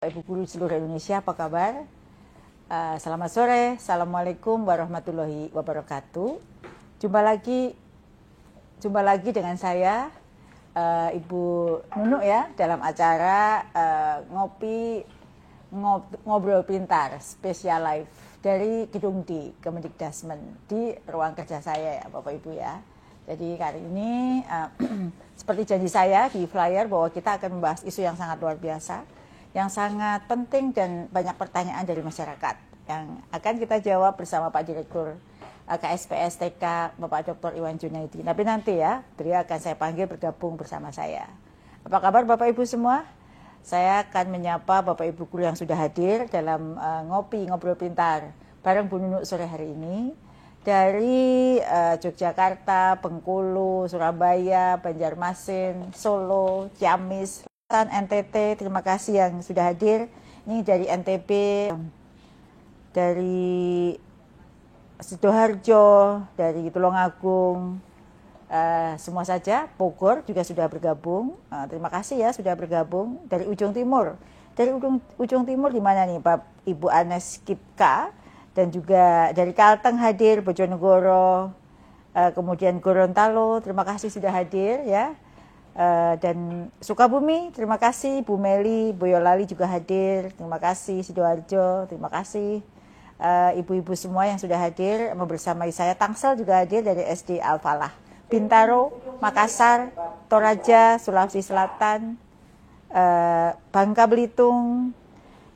Ibu guru seluruh Indonesia, apa kabar? Selamat sore, Assalamualaikum warahmatullahi wabarakatuh. Jumpa lagi dengan saya, Ibu Nunuk ya, dalam acara ngobrol pintar spesial live dari Gedung D Kemendikdasmen di ruang kerja saya ya, Bapak Ibu ya. Jadi kali ini seperti janji saya di flyer bahwa kita akan membahas isu yang sangat luar biasa, yang sangat penting dan banyak pertanyaan dari masyarakat yang akan kita jawab bersama Pak Direktur KSPS TK Bapak Dr. Iwan Junaidi. Tapi nanti ya, beliau akan saya panggil bergabung bersama saya. Apa kabar Bapak Ibu semua? Saya akan menyapa Bapak Ibu guru yang sudah hadir dalam ngobrol pintar bareng Bu Nunuk sore hari ini. Dari Yogyakarta, Bengkulu, Surabaya, Banjarmasin, Solo, Ciamis, NTT, terima kasih yang sudah hadir. Ini dari NTB, dari Sidoarjo, dari Tulungagung, semua saja. Bogor juga sudah bergabung. Terima kasih ya sudah bergabung. Dari ujung timur, di mana nih Pak Ibu Anes Kipka, dan juga dari Kalteng hadir, Bojonegoro, kemudian Gorontalo, terima kasih sudah hadir ya. Dan Sukabumi, terima kasih. Bu Meli, Boyolali juga hadir, terima kasih. Sidoarjo, terima kasih. Ibu-ibu semua yang sudah hadir membersamai saya. Tangsel juga hadir dari SD Al-Falah. Bintaro, Makassar, Toraja, Sulawesi Selatan, Bangka Belitung,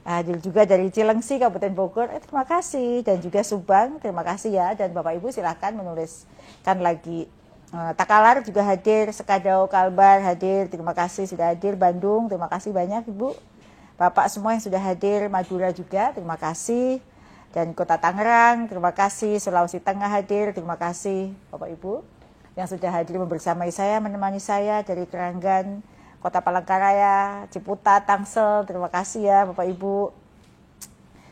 hadir juga dari Cilengsi, Kabupaten Bogor, terima kasih. Dan juga Subang, terima kasih ya. Dan Bapak Ibu silahkan menuliskan lagi. Takalar juga hadir, Sekadau, Kalbar hadir, terima kasih sudah hadir. Bandung, terima kasih banyak Ibu. Bapak semua yang sudah hadir, Madura juga, terima kasih. Dan Kota Tangerang, terima kasih. Sulawesi Tengah hadir, terima kasih Bapak Ibu yang sudah hadir membersamai saya, menemani saya dari Keranggan, Kota Palangkaraya, Ciputat, Tangsel, terima kasih ya Bapak Ibu.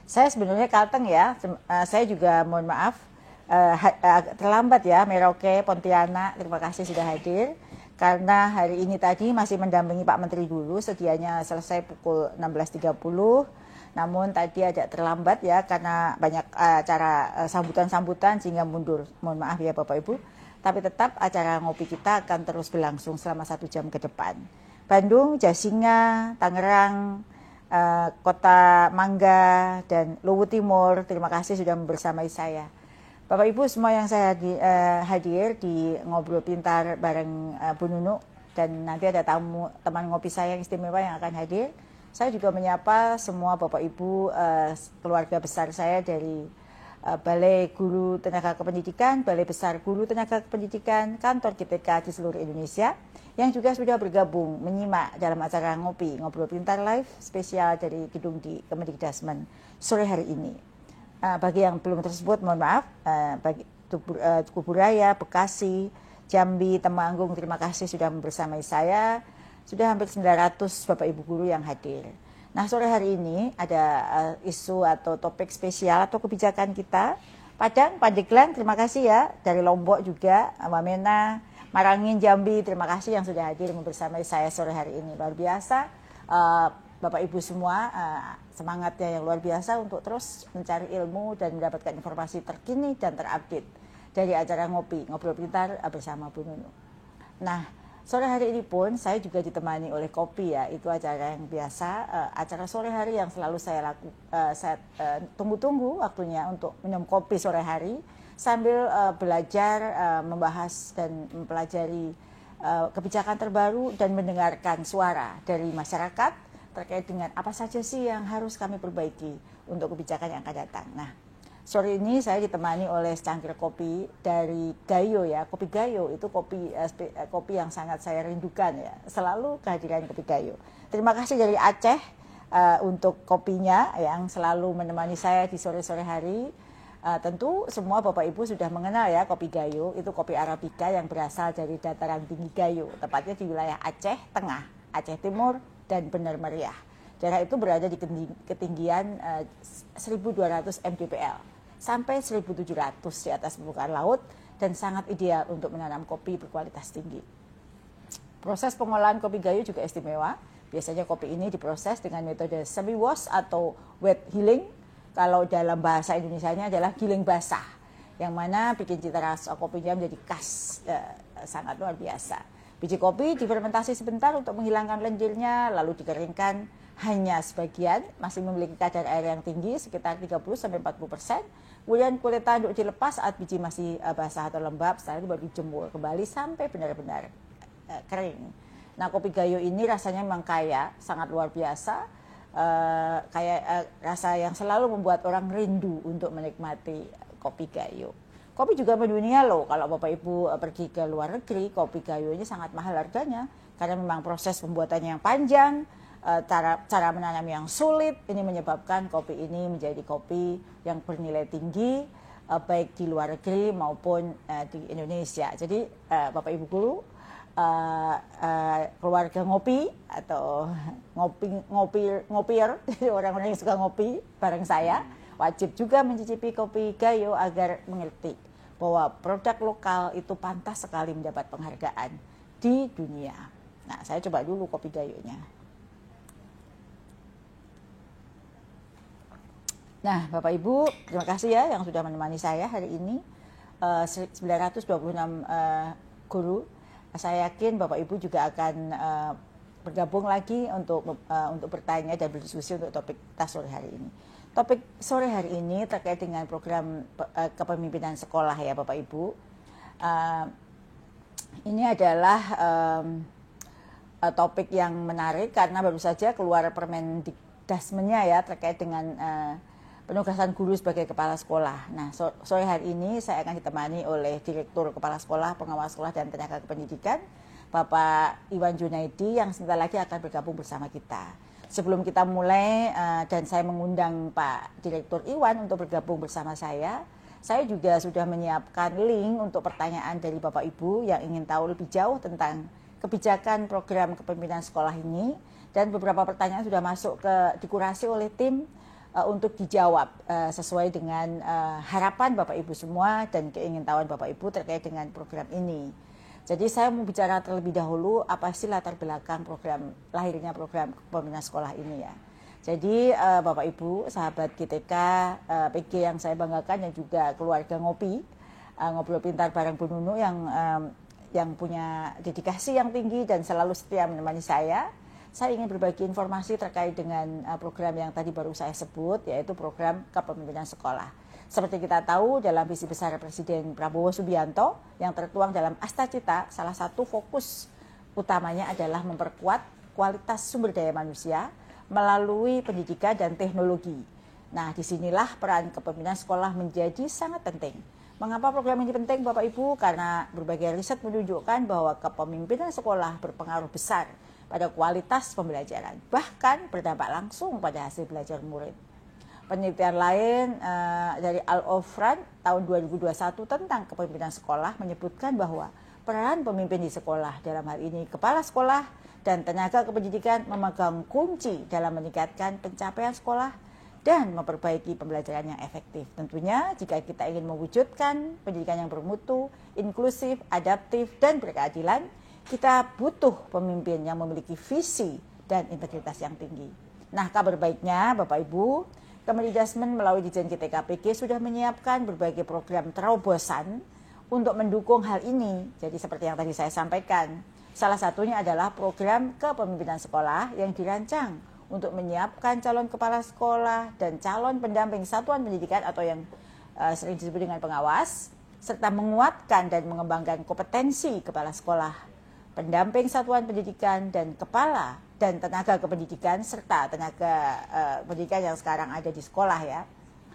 Saya sebenarnya Kalteng ya, saya juga mohon maaf terlambat ya, Merauke, Pontianak, terima kasih sudah hadir. Karena hari ini tadi masih mendampingi Pak Menteri dulu, sedianya selesai pukul 16.30. Namun tadi agak terlambat ya, karena banyak acara sambutan-sambutan sehingga mundur. Mohon maaf ya Bapak Ibu. Tapi tetap acara ngopi kita akan terus berlangsung selama 1 jam ke depan. Bandung, Jasinga, Tangerang, Kota Mangga, dan Luwu Timur, terima kasih sudah membersamai saya. Bapak Ibu semua yang saya hadir di Ngobrol Pintar bareng Bu Nunuk, dan nanti ada teman ngopi saya yang istimewa yang akan hadir. Saya juga menyapa semua Bapak Ibu keluarga besar saya dari Balai Guru Tenaga Kependidikan, Balai Besar Guru Tenaga Kependidikan, kantor GTK di seluruh Indonesia, yang juga sudah bergabung menyimak dalam acara Ngobrol Pintar Live spesial dari Gedung D Kemendikdasmen sore hari ini. Bagi yang belum tersebut, mohon maaf, bagi Kuburaya, Bekasi, Jambi, Temanggung, terima kasih sudah membersamai saya. Sudah hampir 900 Bapak Ibu Guru yang hadir. Nah, sore hari ini ada isu atau topik spesial atau kebijakan kita. Padang, Pandeglang, terima kasih ya. Dari Lombok juga, Wamena, Marangin, Jambi, terima kasih yang sudah hadir membersamai saya sore hari ini. Luar biasa, Bapak Ibu semua, semangatnya yang luar biasa untuk terus mencari ilmu dan mendapatkan informasi terkini dan terupdate dari acara Ngobrol Pintar bersama Bu Nunuk. Nah, sore hari ini pun saya juga ditemani oleh kopi ya, itu acara yang biasa, acara sore hari yang selalu saya tunggu-tunggu waktunya untuk minum kopi sore hari sambil belajar, membahas dan mempelajari kebijakan terbaru dan mendengarkan suara dari masyarakat terkait dengan apa saja sih yang harus kami perbaiki untuk kebijakan yang akan datang. Nah, sore ini saya ditemani oleh secangkir kopi dari Gayo ya. Kopi Gayo itu kopi yang sangat saya rindukan ya. Selalu kehadiran kopi Gayo. Terima kasih dari Aceh untuk kopinya yang selalu menemani saya di sore-sore hari. Tentu semua Bapak Ibu sudah mengenal ya kopi Gayo. Itu kopi Arabica yang berasal dari dataran tinggi Gayo. Tepatnya di wilayah Aceh Tengah, Aceh Timur, dan Benar Meriah. Daerah itu berada di ketinggian 1.200 mdpl sampai 1.700 di atas permukaan laut dan sangat ideal untuk menanam kopi berkualitas tinggi. Proses pengolahan kopi Gayo juga istimewa. Biasanya kopi ini diproses dengan metode semi wash atau wet healing. Kalau dalam bahasa Indonesianya adalah giling basah, yang mana bikin cita rasa kopinya menjadi khas, sangat luar biasa. Biji kopi difermentasi sebentar untuk menghilangkan lendirnya, lalu dikeringkan hanya sebagian, masih memiliki kadar air yang tinggi sekitar 30-40%. Kemudian kulit tanduk dilepas saat biji masih basah atau lembab, setelah itu baru dijemur kembali sampai benar-benar kering. Nah, kopi gayo ini rasanya memang kaya, sangat luar biasa, rasa yang selalu membuat orang rindu untuk menikmati kopi gayo. Kopi juga mendunia loh, kalau Bapak Ibu pergi ke luar negeri, kopi gayo ini sangat mahal harganya, karena memang proses pembuatannya yang panjang, cara menanam yang sulit, ini menyebabkan kopi ini menjadi kopi yang bernilai tinggi, baik di luar negeri maupun di Indonesia. Jadi Bapak Ibu guru, keluarga ngopi atau ngopier, orang-orang yang suka ngopi bareng saya, wajib juga mencicipi kopi gayo agar mengerti bahwa produk lokal itu pantas sekali mendapat penghargaan di dunia. Nah, saya coba dulu kopi gayonya. Nah, Bapak Ibu, terima kasih ya yang sudah menemani saya hari ini. 926 guru. Saya yakin Bapak Ibu juga akan bergabung lagi untuk bertanya dan berdiskusi untuk topik kita sore hari ini. Topik sore hari ini terkait dengan program kepemimpinan sekolah ya Bapak Ibu. Ini adalah topik yang menarik karena baru saja keluar Permendikdasmennya ya terkait dengan penugasan guru sebagai kepala sekolah. Nah, sore hari ini saya akan ditemani oleh Direktur Kepala Sekolah, Pengawas Sekolah dan Tenaga Kependidikan, Bapak Iwan Junaidi, yang sebentar lagi akan bergabung bersama kita. Sebelum kita mulai dan saya mengundang Pak Direktur Iwan untuk bergabung bersama saya juga sudah menyiapkan link untuk pertanyaan dari Bapak Ibu yang ingin tahu lebih jauh tentang kebijakan program kepemimpinan sekolah ini, dan beberapa pertanyaan sudah masuk dikurasi oleh tim untuk dijawab sesuai dengan harapan Bapak Ibu semua dan keingintahuan Bapak Ibu terkait dengan program ini. Jadi saya mau bicara terlebih dahulu apa sih latar belakang lahirnya program kepemimpinan sekolah ini ya. Jadi Bapak Ibu, sahabat GTK, PG yang saya banggakan, dan juga keluarga ngopi, ngobrol pintar bareng Bu Nunu yang punya dedikasi yang tinggi dan selalu setia menemani saya ingin berbagi informasi terkait dengan program yang tadi baru saya sebut, yaitu program kepemimpinan sekolah. Seperti kita tahu, dalam visi besar Presiden Prabowo Subianto yang tertuang dalam Astacita, salah satu fokus utamanya adalah memperkuat kualitas sumber daya manusia melalui pendidikan dan teknologi. Nah, disinilah peran kepemimpinan sekolah menjadi sangat penting. Mengapa program ini penting Bapak Ibu? Karena berbagai riset menunjukkan bahwa kepemimpinan sekolah berpengaruh besar pada kualitas pembelajaran, bahkan berdampak langsung pada hasil belajar murid. Penelitian lain dari Al-Ofran tahun 2021 tentang kepemimpinan sekolah menyebutkan bahwa peran pemimpin di sekolah, dalam hal ini kepala sekolah dan tenaga kependidikan, memegang kunci dalam meningkatkan pencapaian sekolah dan memperbaiki pembelajaran yang efektif. Tentunya jika kita ingin mewujudkan pendidikan yang bermutu, inklusif, adaptif, dan berkeadilan, kita butuh pemimpin yang memiliki visi dan integritas yang tinggi. Nah, kabar baiknya Bapak Ibu, Kemendikdasmen melalui Ditjen GTK-PG sudah menyiapkan berbagai program terobosan untuk mendukung hal ini. Jadi seperti yang tadi saya sampaikan, salah satunya adalah program kepemimpinan sekolah yang dirancang untuk menyiapkan calon kepala sekolah dan calon pendamping satuan pendidikan atau yang sering disebut dengan pengawas, serta menguatkan dan mengembangkan kompetensi kepala sekolah, pendamping satuan pendidikan, dan kepala dan tenaga kependidikan serta tenaga pendidikan yang sekarang ada di sekolah ya.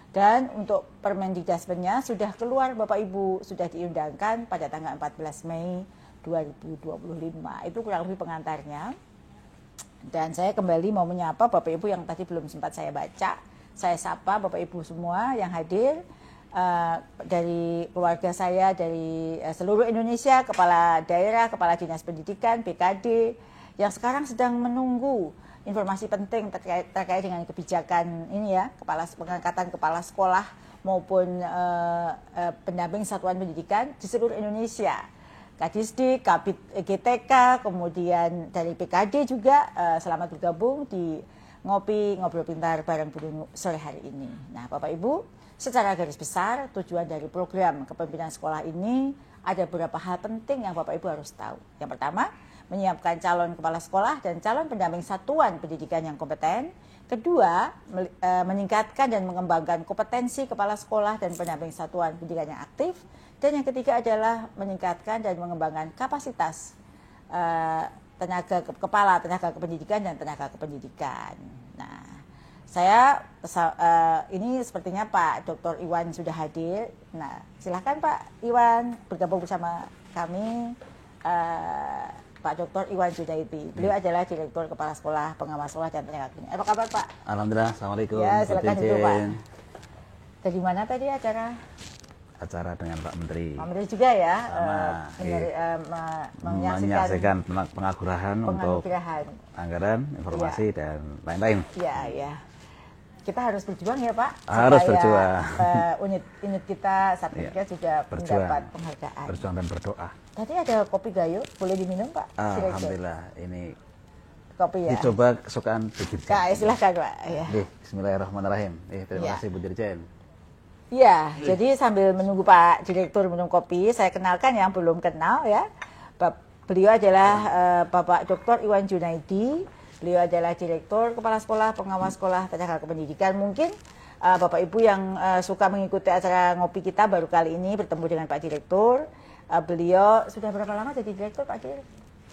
Dan untuk Permendikdasmennya sudah keluar Bapak Ibu, sudah diundangkan pada tanggal 14 Mei 2025. Itu kurang lebih pengantarnya. Dan saya kembali mau menyapa Bapak Ibu yang tadi belum sempat saya baca. Saya sapa Bapak Ibu semua yang hadir. Dari keluarga saya, dari seluruh Indonesia, kepala daerah, kepala dinas pendidikan, BKD, yang sekarang sedang menunggu informasi penting terkait dengan kebijakan ini ya, pengangkatan kepala sekolah maupun pendamping satuan pendidikan di seluruh Indonesia. Kadisdik, Kabit GTK, kemudian dari PKD juga selamat bergabung di Ngopi Ngobrol Pintar bareng Bu Nunu sore hari ini. Nah, Bapak Ibu, secara garis besar tujuan dari program kepemimpinan sekolah ini ada beberapa hal penting yang Bapak Ibu harus tahu. Yang pertama, menyiapkan calon kepala sekolah dan calon pendamping satuan pendidikan yang kompeten. Kedua, meningkatkan dan mengembangkan kompetensi kepala sekolah dan pendamping satuan pendidikan yang aktif. Dan yang ketiga adalah meningkatkan dan mengembangkan kapasitas kepala tenaga kependidikan dan tenaga kependidikan. Nah, saya ini sepertinya Pak Dr. Iwan sudah hadir. Nah, silakan Pak Iwan bergabung bersama kami. Pak Dr. Iwan Junaidi. Beliau adalah Direktur Kepala Sekolah, Pengawas Sekolah dan Tenaga Kependidikan. Apa kabar Pak? Alhamdulillah, assalamualaikum. Ya, silakan dulu Pak. Dari mana tadi acara? Acara dengan Pak Menteri. Pak Menteri juga ya, menyaksikan pengakurahan untuk anggaran, informasi dan lain-lain. Iya, ya. Kita harus berjuang ya Pak. Harus berjuang. Unit kita saat kita juga mendapat penghargaan. Berjuang dan berdoa. Tadi ada kopi gayo, boleh diminum Pak? Alhamdulillah, ini kopi ya. Dicoba kesukaan Bu Dirjen. Silahkan Pak. Ya. Bismillahirrahmanirrahim. Terima kasih Bu Dirjen. Ya, jadi sambil menunggu Pak Direktur minum kopi, saya kenalkan yang belum kenal ya. Beliau adalah Bapak Dr. Iwan Junaidi. Beliau adalah Direktur Kepala Sekolah, Pengawas Sekolah, Tenaga Kependidikan. Mungkin Bapak Ibu yang suka mengikuti acara ngopi kita baru kali ini bertemu dengan Pak Direktur. Beliau sudah berapa lama jadi Direktur Pak Direktur?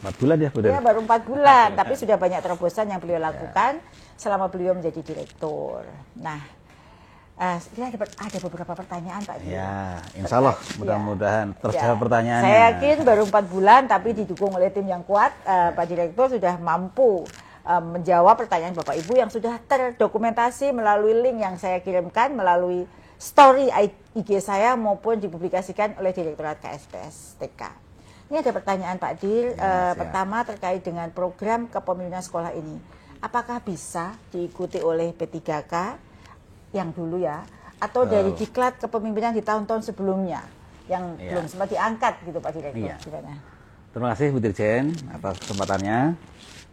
4 bulan ya, Bu. Ya, baru 4 bulan, tapi sudah banyak terobosan yang beliau lakukan selama beliau menjadi Direktur. Nah, ada beberapa pertanyaan Pak. Ya, insya Allah mudah-mudahan terjawab pertanyaannya. Saya yakin baru 4 bulan tapi didukung oleh tim yang kuat, Pak Direktur sudah mampu menjawab pertanyaan Bapak Ibu yang sudah terdokumentasi melalui link yang saya kirimkan melalui story IG saya maupun dipublikasikan oleh Direktorat KSPS TK. Ini ada pertanyaan Pak Dir, pertama terkait dengan program kepemimpinan sekolah ini. Apakah bisa diikuti oleh P3K yang dulu ya, atau dari diklat kepemimpinan di tahun-tahun sebelumnya yang belum sempat diangkat gitu Pak Direktur? Gimana? Terima kasih Bu Dirjen atas kesempatannya.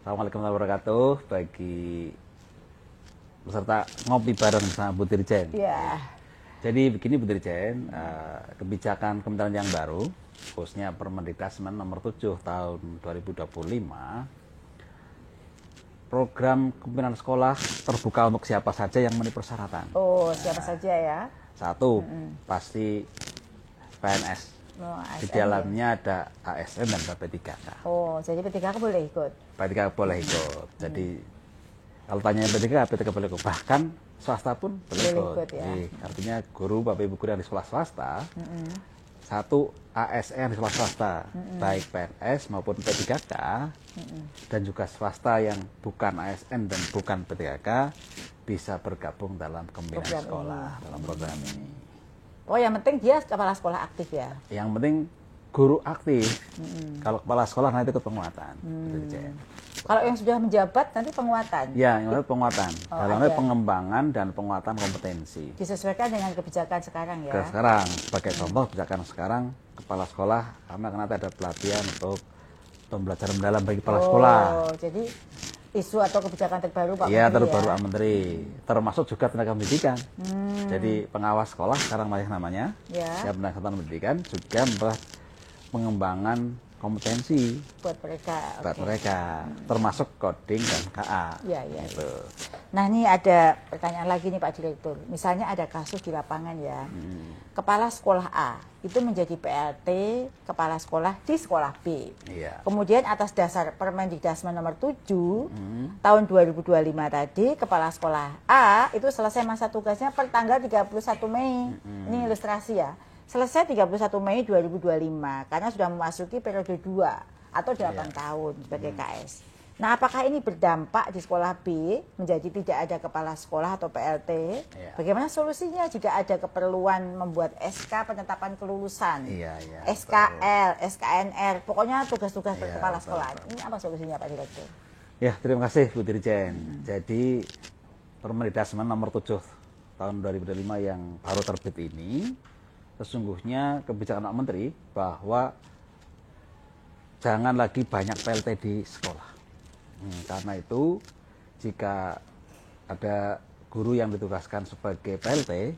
Assalamualaikum warahmatullahi wabarakatuh bagi peserta ngopi bareng sama Bu Dirjen. Jadi begini Bu Dirjen, kebijakan Kementerian yang baru, khususnya Permendikbud nomor 7 tahun 2025, program kepemimpinan sekolah terbuka untuk siapa saja yang memenuhi persyaratan. Oh, siapa saja ya? Satu, pasti PNS. Di dalamnya ada ASN dan P3K. Oh, jadi P3K boleh ikut? P3K boleh ikut. Jadi kalau tanya P3K boleh ikut. Bahkan swasta pun boleh ikut. Ya. Artinya guru, Bapak Ibu guru yang di sekolah swasta, satu ASN di sekolah swasta, baik PNS maupun P3K, dan juga swasta yang bukan ASN dan bukan P3K bisa bergabung dalam kepemimpinan sekolah dalam program ini. Oh, yang penting dia kepala sekolah aktif ya? Yang penting guru aktif. Kalau kepala sekolah nanti ikut penguatan. Kalau yang sudah menjabat nanti penguatan? Ya, yang itu penguatan. Dalam pengembangan dan penguatan kompetensi. Disesuaikan dengan kebijakan sekarang ya? Sekarang, sebagai contoh kebijakan sekarang, kepala sekolah, karena nanti ada pelatihan untuk pembelajaran mendalam bagi kepala sekolah. Oh, jadi isu atau kebijakan terbaru Pak Menteri? Iya, terbaru Pak Menteri. Termasuk juga tenaga pendidikan. Jadi pengawas sekolah sekarang masih namanya. Ya, tenaga pendidikan juga membuat pengembangan kompetensi buat mereka, termasuk coding dan KA. Gitu. Nah, ini ada pertanyaan lagi nih Pak Direktur. Misalnya ada kasus di lapangan ya, kepala sekolah A itu menjadi PLT kepala sekolah di sekolah B. Kemudian atas dasar Permendikbud nomor 7 tahun 2025 tadi, kepala sekolah A itu selesai masa tugasnya per tanggal 31 Mei. Ini ilustrasi ya. Selesai 31 Mei 2025 karena sudah memasuki periode 2 atau 8 tahun sebagai KS. Nah, apakah ini berdampak di sekolah B menjadi tidak ada kepala sekolah atau PLT? Bagaimana solusinya jika ada keperluan membuat SK penetapan kelulusan, SKL, SKNR, pokoknya tugas-tugas kepala sekolah. Ini apa solusinya Pak Direktur? Ya, terima kasih Bu Dirjen. Jadi Permendikbud nomor 7 tahun 2025 yang baru terbit ini, sesungguhnya kebijakan Pak Menteri bahwa jangan lagi banyak PLT di sekolah. Karena itu jika ada guru yang ditugaskan sebagai PLT,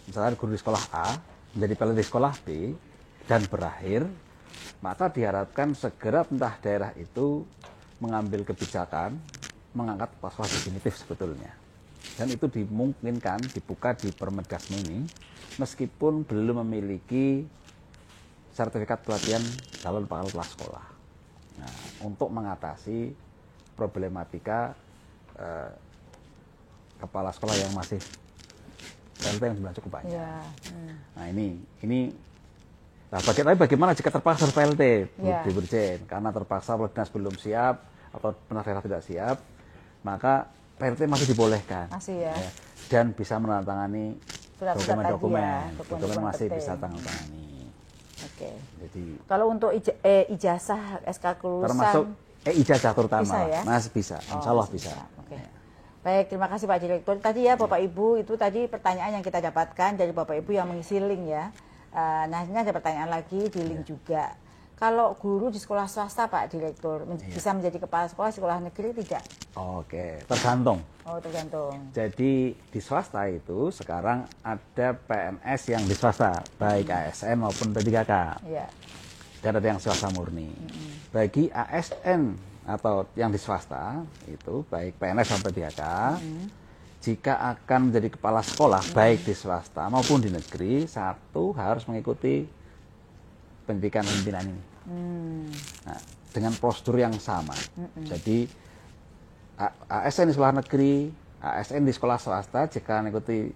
misalnya guru di sekolah A menjadi PLT di sekolah B dan berakhir, maka diharapkan segera pemerintah daerah itu mengambil kebijakan mengangkat kepala sekolah definitif sebetulnya. Dan itu dimungkinkan dibuka di Permendagri ini meskipun belum memiliki sertifikat pelatihan calon kepala sekolah. Nah, untuk mengatasi problematika kepala sekolah yang masih PLT yang jumlah cukup banyak. Ya. Nah ini nah, bagaimana jika terpaksa PLT di Dirjen karena terpaksa dinas belum siap atau pemerintah daerah tidak siap, maka PLT masih dibolehkan. Masih ya. Dan bisa menandatangani dokumen masih penting. Bisa tandatangani. Oke. Jadi kalau untuk ijazah SK kelulusan termasuk ijazah terutama bisa ya? Masih bisa, insya Allah bisa. Oke. Baik, terima kasih Pak Direktur. Tadi ya Bapak Ibu, itu tadi pertanyaan yang kita dapatkan dari Bapak Ibu yang mengisi link ya. Nah ini ada pertanyaan lagi di link juga. Kalau guru di sekolah swasta Pak Direktur bisa menjadi kepala sekolah negeri tidak? Oke, tergantung. Oh tergantung. Jadi di swasta itu sekarang ada PNS yang di swasta, baik ASN maupun P3K. Ya. Dan ada yang swasta murni. Bagi ASN atau yang di swasta itu baik PNS sampai P3K, jika akan menjadi kepala sekolah baik di swasta maupun di negeri, satu harus mengikuti pendidikan pimpinan ini. Nah, dengan prosedur yang sama. Jadi ASN di sekolah negeri, ASN di sekolah swasta jika mengikuti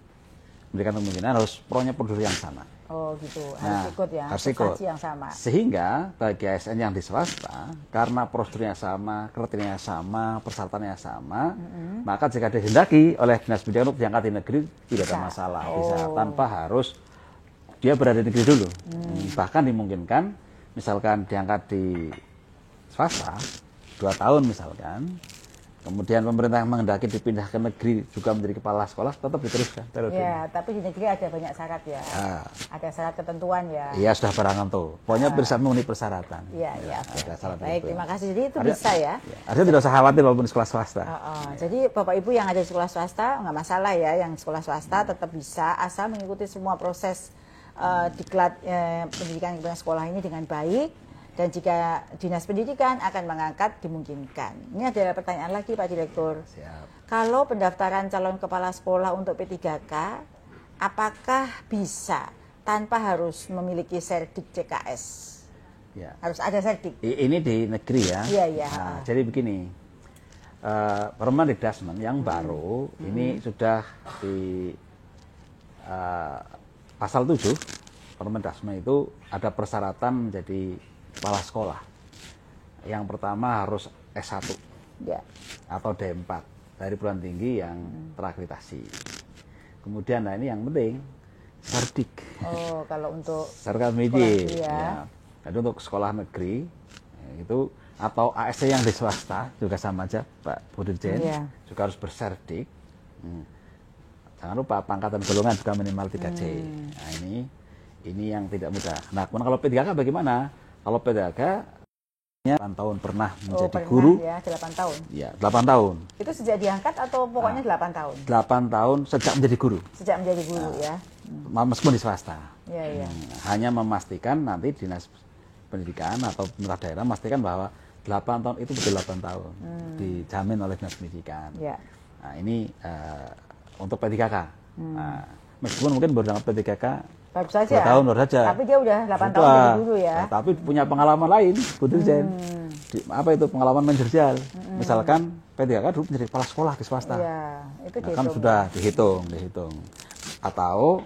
pendidikan pimpinan harus prosedur yang sama. Oh gitu, harus ikut ya, harus ikut. Yang sama. Sehingga bagi ASN yang di swasta, karena prosedurnya sama, kriterianya sama, persyaratannya sama, maka jika dihendaki oleh dinas pendidikan untuk diangkat di negeri tidak ada masalah, bisa tanpa harus dia berada di negeri dulu. Bahkan dimungkinkan, misalkan diangkat di swasta 2 tahun misalkan, kemudian pemerintah menghendaki dipindah ke negeri juga menjadi kepala sekolah, tetap diteruskan. Ya, tapi di negeri ada banyak syarat ya. Ada syarat ketentuan ya. Iya, sudah barang tuh. Pokoknya bisa memenuhi persyaratan. Iya. Ada syarat. Baik, terima kasih. Jadi itu bisa ya. Artinya tidak usah khawatir walaupun sekolah swasta. Jadi Bapak Ibu yang ada di sekolah swasta, nggak masalah ya. Yang sekolah swasta tetap bisa, asal mengikuti semua proses diklat pendidikan sekolah ini dengan baik. Dan jika dinas pendidikan akan mengangkat, dimungkinkan. Ini adalah pertanyaan lagi Pak Direktur. Siap. Kalau pendaftaran calon kepala sekolah untuk P3K, apakah bisa tanpa harus memiliki serdik CKS? Ya. Harus ada serdik? Ini di negeri ya. Iya. Nah, jadi begini, Permendagri yang baru ini sudah di pasal 7 Permendagri itu ada persyaratan menjadi kepala sekolah. Yang pertama harus S1 atau D4 dari perguruan tinggi yang terakreditasi. Kemudian ini yang penting serdik. Oh, kalau untuk sertifikat pendidik ya. Jadi untuk sekolah negeri itu atau ASC yang di swasta juga sama aja Pak Bu Dirjen juga harus berserdik. Jangan lupa pangkat dan golongan juga minimal 3C. Nah ini yang tidak mudah. Nah, kalau P3K bagaimana? Kalau P3K 8 tahun pernah menjadi guru. Ya, 8 tahun. Ya, 8 tahun. Itu sejak diangkat atau pokoknya 8 tahun? 8 tahun sejak menjadi guru. Sejak menjadi guru ya. Meskipun di swasta. Iya. Hanya memastikan nanti dinas pendidikan atau pemerintah daerah memastikan bahwa 8 tahun itu betul 8 tahun. Dijamin oleh dinas pendidikan. Ya. Nah, ini untuk P3K. Nah, meskipun mungkin baru dapat P3K baru saja. 2 tahun baru saja. Tapi dia udah 8 tahun jadi guru ya. Tapi punya pengalaman lain, Bu Dirjen. Apa itu pengalaman manajerial? Misalkan P3K dulu menjadi kepala sekolah di swasta. Iya, itu kan sudah dihitung. Atau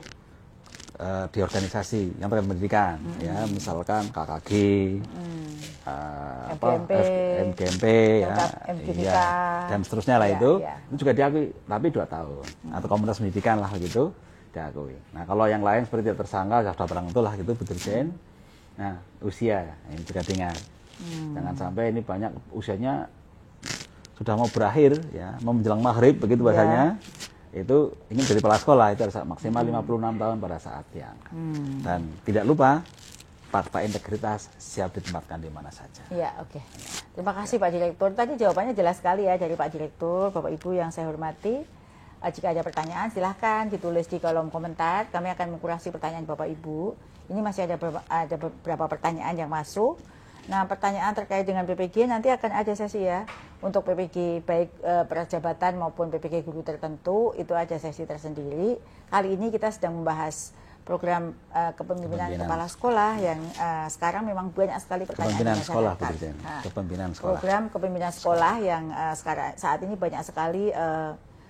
di organisasi yang terkait pendidikan, ya, misalkan KKG, MGMP, dan seterusnya lah itu juga diakui, tapi 2 tahun. Atau komunitas pendidikan lah gitu. Diakui. Nah, kalau yang lain seperti tersangka sudah barang itulah gitu Bu Dirjen. Nah, usia ini juga diingat. Jangan sampai ini banyak usianya sudah mau berakhir ya, mau menjelang maghrib begitu bahasanya. Itu ingin jadi kepala sekolah itu harus maksimal 56 tahun pada saat diangkat. Dan tidak lupa fakta integritas siap ditempatkan di mana saja. Iya, oke. Terima kasih Pak Direktur. Tadi jawabannya jelas sekali ya dari Pak Direktur, Bapak Ibu yang saya hormati. Jika ada pertanyaan silahkan ditulis di kolom komentar. Kami akan mengkurasi pertanyaan Bapak Ibu. Ini masih ada beberapa pertanyaan yang masuk. Nah, pertanyaan terkait dengan PPG nanti akan ada sesi ya. Untuk PPG baik prajabatan maupun PPG guru tertentu itu ada sesi tersendiri. Kali ini kita sedang membahas program kepemimpinan kepala sekolah yang sekarang memang banyak sekali pertanyaan kepemimpinan sekolah. Program kepemimpinan sekolah yang sekarang saat ini banyak sekali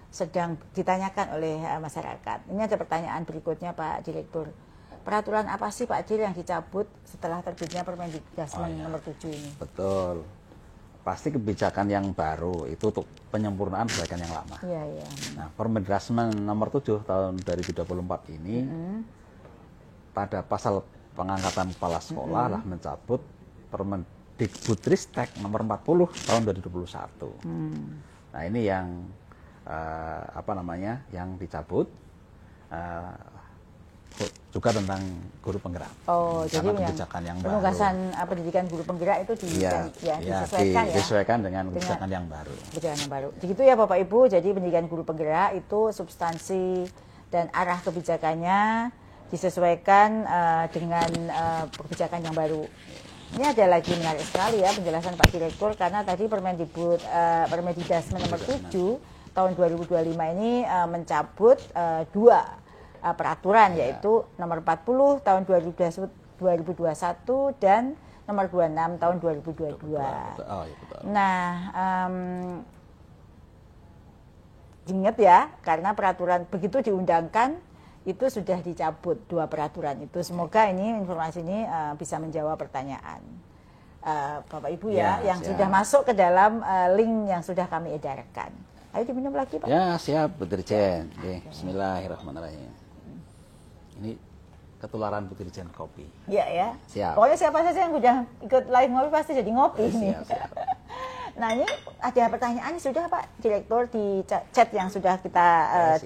sedang ditanyakan oleh masyarakat. Ini ada pertanyaan berikutnya Pak Direktur. Peraturan apa sih Pak Dir yang dicabut setelah terbitnya Permendikbud nomor 7 ini? Betul. Pasti kebijakan yang baru itu untuk penyempurnaan kebijakan yang lama. Iya, iya. Nah, Permendikbud nomor 7 tahun 2024 ini pada pasal pengangkatan kepala sekolah lah mencabut Permendikbudristek nomor 40 tahun 2021. Nah, ini yang yang dicabut juga tentang guru penggerak. Oh, jadi kebijakan yang penugasan pendidikan guru penggerak itu disesuaikan dengan kebijakan yang baru. Kebijakan yang baru. Begitu ya Bapak Ibu. Jadi pendidikan guru penggerak itu substansi dan arah kebijakannya disesuaikan dengan kebijakan yang baru. Ini ada lagi menarik sekali ya penjelasan Pak Direktur karena tadi Permendikbud nomor 7 tahun 2025 ini mencabut dua peraturan yaitu nomor 40 tahun 2021 dan nomor 26 tahun 2022. Betul. Nah, ingat ya karena peraturan begitu diundangkan itu sudah dicabut dua peraturan itu. Semoga ini informasi ini bisa menjawab pertanyaan Bapak Ibu ya yang sudah masuk ke dalam link yang sudah kami edarkan. Ayo diminum lagi Pak. Ya siap Bu Dirjen. Bismillahirrahmanirrahim. Ini ketularan Bu Dirjen kopi. Iya ya. Siap. Pokoknya siapa saja yang udah ikut live ngopi pasti jadi ngopi ini. Siap. Nah ini ada pertanyaan sudah Pak Direktur di chat yang sudah kita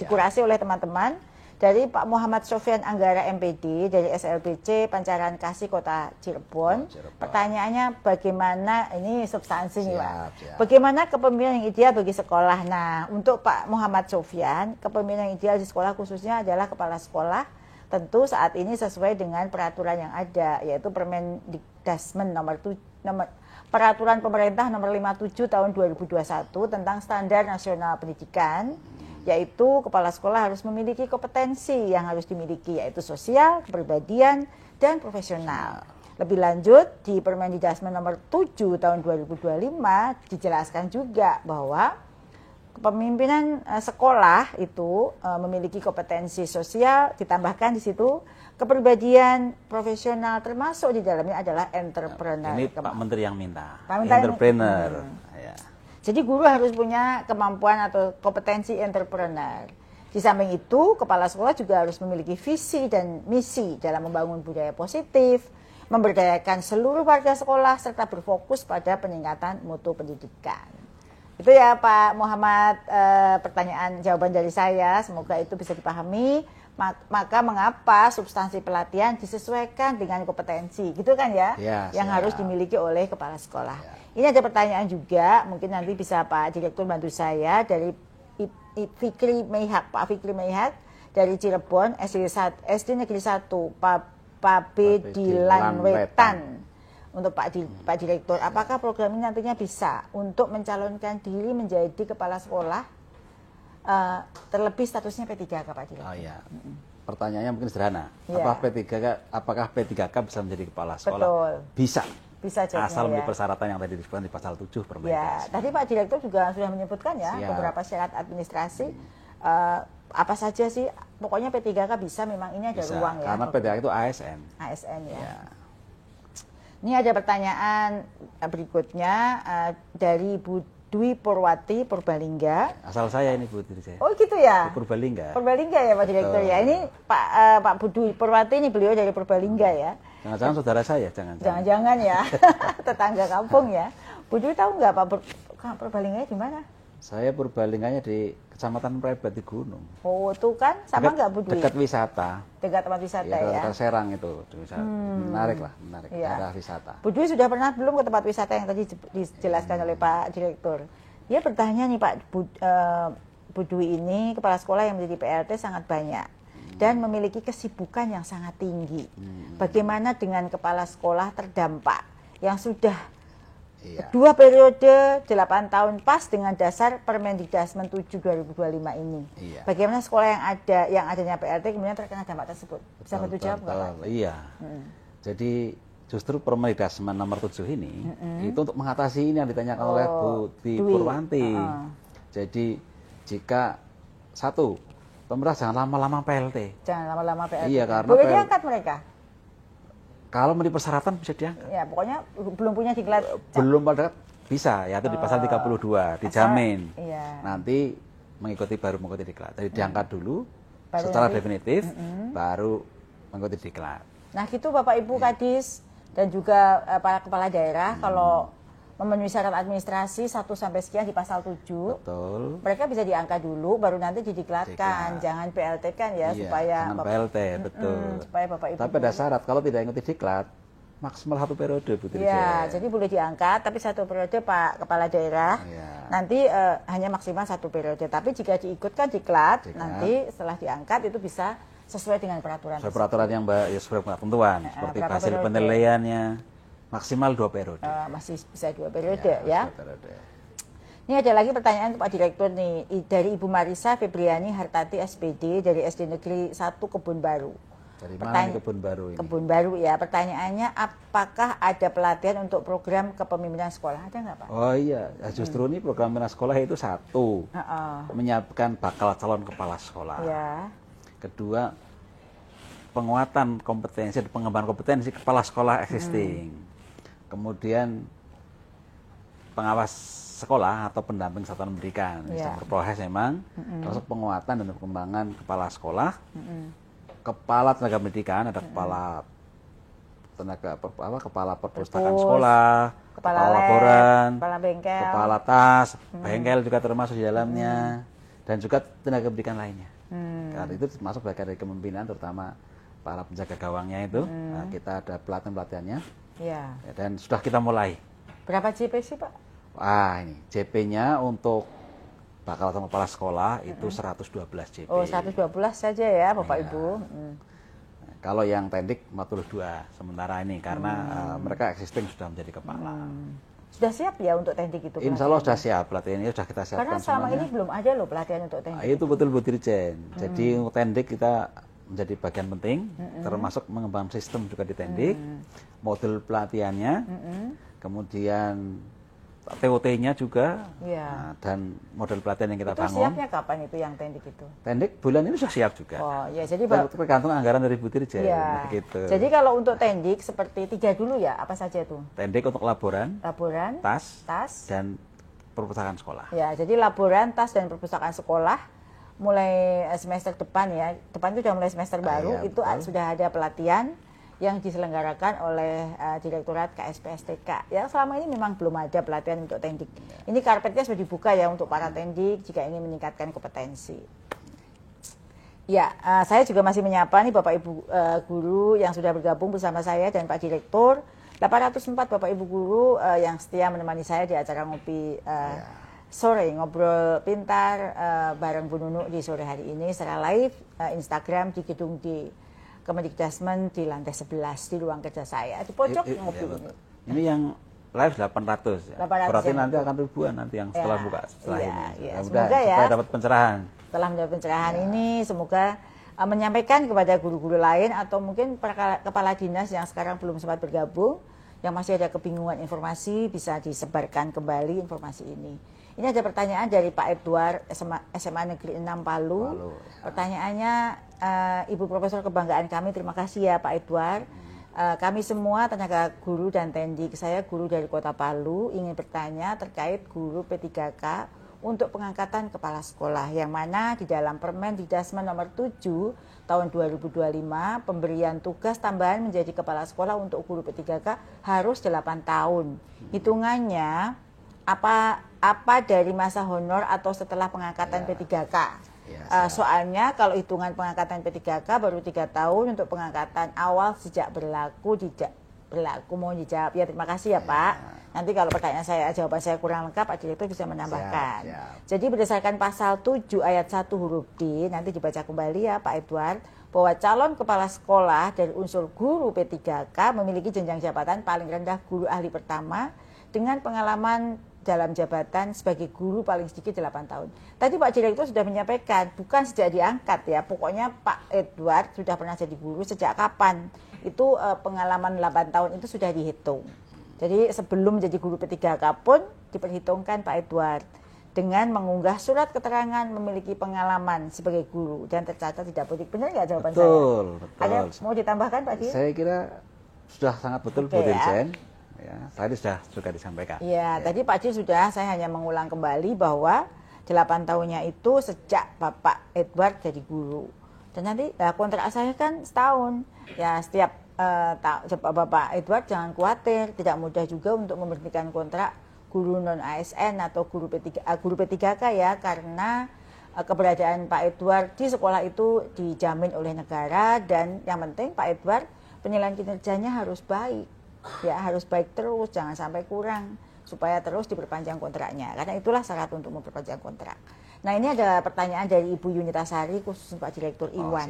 dikurasi oleh teman-teman. Dari Pak Muhammad Sofyan Anggara MPD dari SLBC Pancaran Kasih Kota Cirebon. Pertanyaannya bagaimana ini substansi nih Pak. Bagaimana kepemimpinan yang ideal bagi sekolah? Nah, untuk Pak Muhammad Sofyan, kepemimpinan yang ideal di sekolah khususnya adalah kepala sekolah tentu saat ini sesuai dengan peraturan yang ada yaitu Permendikbud Peraturan Pemerintah nomor 57 tahun 2021 tentang Standar Nasional Pendidikan. Yaitu kepala sekolah harus memiliki kompetensi yang harus dimiliki yaitu sosial, kepribadian, dan profesional. Lebih lanjut di Permendikbud nomor 7 tahun 2025 dijelaskan juga bahwa kepemimpinan sekolah itu memiliki kompetensi sosial, ditambahkan di situ kepribadian profesional termasuk di dalamnya adalah entrepreneur. Ini Pak Menteri yang minta. Entrepreneur. Ya. Jadi guru harus punya kemampuan atau kompetensi entrepreneur. Di samping itu, kepala sekolah juga harus memiliki visi dan misi dalam membangun budaya positif, memberdayakan seluruh warga sekolah, serta berfokus pada peningkatan mutu pendidikan. Itu ya Pak Muhammad jawaban dari saya, semoga itu bisa dipahami. Maka mengapa substansi pelatihan disesuaikan dengan kompetensi, gitu kan ya, yang harus dimiliki oleh kepala sekolah. Ini ada pertanyaan juga, mungkin nanti bisa Pak Direktur bantu saya dari Fikri Meihak, Pak Fikri Meihak dari Cirebon, SD Negeri 1, Pak B. Dilanwetan. Untuk Pak Direktur, apakah program ini nantinya bisa untuk mencalonkan diri menjadi kepala sekolah, terlebih statusnya P3K Pak Direktur? Oh iya. Pertanyaannya mungkin sederhana. Apakah P3K bisa menjadi kepala sekolah? Betul. Bisa. Bisa asal memenuhi persyaratan yang tadi disebutkan di pasal 7 Permendikbud. Ya, tadi Pak Direktur juga sudah menyebutkan ya beberapa syarat administrasi. Apa saja sih? Pokoknya P3K bisa, memang ini ada ruang ya. Karena P3K itu ASN. ASN ya. Ini ada pertanyaan berikutnya dari Bu Dwi Purwati Purbalingga. Asal saya ini Bu Dirjen. Oh gitu ya. Purbalingga. Purbalingga ya Pak Direktur ya. Ini Pak Bu Dwi Purwati ini beliau dari Purbalingga ya. Jangan-jangan saudara saya, jangan-jangan ya. Tetangga kampung ya. Bu Dwi tahu nggak Pak Purbalingga di mana? Saya Purbalingganya di Kecamatan Prebat di Gunung. Oh, tuh kan sama nggak Bu Dwi? Dekat wisata. Dekat tempat wisata ya. Dekat Serang itu. Menarik daerah wisata. Bu Dwi sudah pernah belum ke tempat wisata yang tadi dijelaskan oleh Pak Direktur? Dia bertanya nih Pak, Bu Dwi ini kepala sekolah yang menjadi PLT sangat banyak dan memiliki kesibukan yang sangat tinggi. Bagaimana dengan kepala sekolah terdampak yang sudah 2 periode 8 tahun pas dengan dasar Permendikdasmen 7 2025 ini? Bagaimana sekolah yang adanya PLT kemudian terkena dampak tersebut? Bisa bantu jawab nggak Pak? Iya. Jadi justru Permendikdasmen nomor 7 ini itu untuk mengatasi ini yang ditanyakan oleh Bu Purwanti. Jadi jika satu, pemerintah jangan lama-lama PLT. Jangan lama-lama PLT. Iya, karena boleh diangkat mereka? Kalau memenuhi persyaratan bisa diangkat. Ya, pokoknya belum punya diklat. Belum pada bisa, yaitu di pasal 32 dijamin. Nanti mengikuti diklat. Jadi diangkat dulu secara definitif, baru mengikuti diklat. Nah, gitu Bapak Ibu Kadis dan juga para kepala daerah kalau memenuhi syarat administrasi 1 sampai sekian di pasal 7. Betul. Mereka bisa diangkat dulu baru nanti didiklatkan. Jangan PLT kan ya supaya jangan PLT, betul. Supaya Bapak Ibu. Tapi ada syarat kalau tidak ikuti diklat maksimal 1 periode Bu Dirjen. Ya, jadi boleh diangkat tapi 1 periode Pak Kepala Daerah. Nanti hanya maksimal 1 periode. Tapi jika diikutkan diklat, nanti setelah diangkat itu bisa sesuai dengan peraturan. Sesuai peraturan yang sesuai ketentuan seperti hasil penilaiannya maksimal 2 periode. Masih bisa 2 periode ya. Ini ada lagi pertanyaan untuk Pak Direktur nih dari Ibu Marisa Febriani Hartati SPD dari SD Negeri 1 Kebun Baru. Dari mana Kebun Baru ini? Kebun Baru ya. Pertanyaannya apakah ada pelatihan untuk program kepemimpinan sekolah? Ada nggak Pak? Oh iya, justru ini program kepemimpinan sekolah itu satu, menyiapkan bakal calon kepala sekolah. Kedua, penguatan kompetensi dan pengembangan kompetensi kepala sekolah existing. Kemudian pengawas sekolah atau pendamping satuan pendidikan, berproses memang, termasuk penguatan dan pengembangan kepala sekolah, kepala tenaga pendidikan, ada kepala perpustakaan sekolah, kepala laboran, kepala bengkel, kepala tas, bengkel juga termasuk di dalamnya, dan juga tenaga pendidikan lainnya. Karena itu termasuk bagian dari kepemimpinan, terutama para penjaga gawangnya itu. Nah, kita ada pelatihannya, dan sudah kita mulai. Berapa JP sih Pak? Ini JP-nya untuk bakal calon kepala sekolah itu 112 JP. Oh, 112 saja ya Bapak Ibu. Kalau yang tendik 42 sementara ini karena mereka existing sudah menjadi kepala. Sudah siap ya untuk tendik itu? Insya Allah sudah siap, pelatihan ini sudah kita siapkan. Karena selama ini belum ada loh pelatihan untuk tendik. Itu betul Bu Dirjen. Jadi untuk tendik kita menjadi bagian penting, termasuk mengembangkan sistem juga di tendik, model pelatihannya, kemudian TOT-nya juga, dan model pelatihan yang kita bangun. Itu siapnya kapan itu yang tendik itu? Tendik bulan ini sudah siap juga. Oh ya, jadi tergantung anggaran dari Bu Dirjen. Gitu. Jadi kalau untuk tendik seperti 3 dulu ya, apa saja itu? Tendik untuk laboran, tas, dan perpustakaan sekolah. Ya, jadi laboran, tas, dan perpustakaan sekolah mulai semester depan ya. Depan itu sudah mulai semester baru, itu sudah ada pelatihan yang diselenggarakan oleh Direktorat KSPSTK. Ya, selama ini memang belum ada pelatihan untuk tendik. Ini karpetnya sudah dibuka ya untuk para tendik jika ingin meningkatkan kompetensi. Ya, saya juga masih menyapa nih Bapak Ibu guru yang sudah bergabung bersama saya dan Pak Direktur. 804 Bapak Ibu guru yang setia menemani saya di acara ngopi sore, ngobrol pintar bareng Bu Nunu di sore hari ini secara live Instagram di gedung di Kemendikdasmen di lantai 11 di ruang kerja saya di pojok ngopi ini. Ini yang live 800 ya. Berarti nanti akan ribuan nanti yang setelah buka setelah ini. Semoga ya supaya dapat pencerahan. Setelah mendapat pencerahan ini semoga menyampaikan kepada guru-guru lain atau mungkin para kepala dinas yang sekarang belum sempat bergabung yang masih ada kebingungan informasi bisa disebarkan kembali informasi ini. Ini ada pertanyaan dari Pak Edward SMA Negeri 6 Palu. Pertanyaannya, Ibu Profesor kebanggaan kami, terima kasih ya Pak Edward. Kami semua tenaga guru dan tendik, saya guru dari Kota Palu, ingin bertanya terkait guru P3K untuk pengangkatan kepala sekolah, yang mana di dalam Permendikdasmen nomor 7 tahun 2025 pemberian tugas tambahan menjadi kepala sekolah untuk guru P3K harus 8 tahun. Hitungannya apa dari masa honor atau setelah pengangkatan P3K. Soalnya kalau hitungan pengangkatan P3K baru 3 tahun, untuk pengangkatan awal sejak berlaku mohon dijawab ya. Terima kasih ya Pak. Nanti kalau jawaban saya kurang lengkap, Pak Direktur bisa menambahkan. Jadi berdasarkan pasal 7 ayat 1 huruf D, nanti dibaca kembali ya Pak Edward, bahwa calon kepala sekolah dari unsur guru P3K memiliki jenjang jabatan paling rendah guru ahli pertama dengan pengalaman dalam jabatan sebagai guru paling sedikit 8 tahun. Tadi Pak Direktur sudah menyampaikan, bukan sejak diangkat ya, pokoknya Pak Edward sudah pernah jadi guru sejak kapan. Itu pengalaman 8 tahun itu sudah dihitung. Jadi sebelum jadi guru P3K pun diperhitungkan Pak Edward dengan mengunggah surat keterangan memiliki pengalaman sebagai guru dan tercatat tidak politik. Benar nggak jawaban saya? Betul. Ada mau ditambahkan Pak Dir? Saya kira sudah sangat betul Bu Dirjen. Ya, tadi sudah juga disampaikan. Ya, tadi Pak Dir sudah, saya hanya mengulang kembali bahwa 8 tahunnya itu sejak Bapak Edward jadi guru. Dan nanti kontrak saya kan setahun. Ya, setiap Bapak Edward jangan khawatir, tidak mudah juga untuk memberhentikan kontrak guru non ASN atau guru P3K ya, karena keberadaan Pak Edward di sekolah itu dijamin oleh negara, dan yang penting Pak Edward penilaian kinerjanya harus baik. Ya, harus baik terus, jangan sampai kurang, supaya terus diperpanjang kontraknya. Karena itulah syarat untuk memperpanjang kontrak. Nah, ini ada pertanyaan dari Ibu Yunitasari, khusus Pak Direktur Iwan.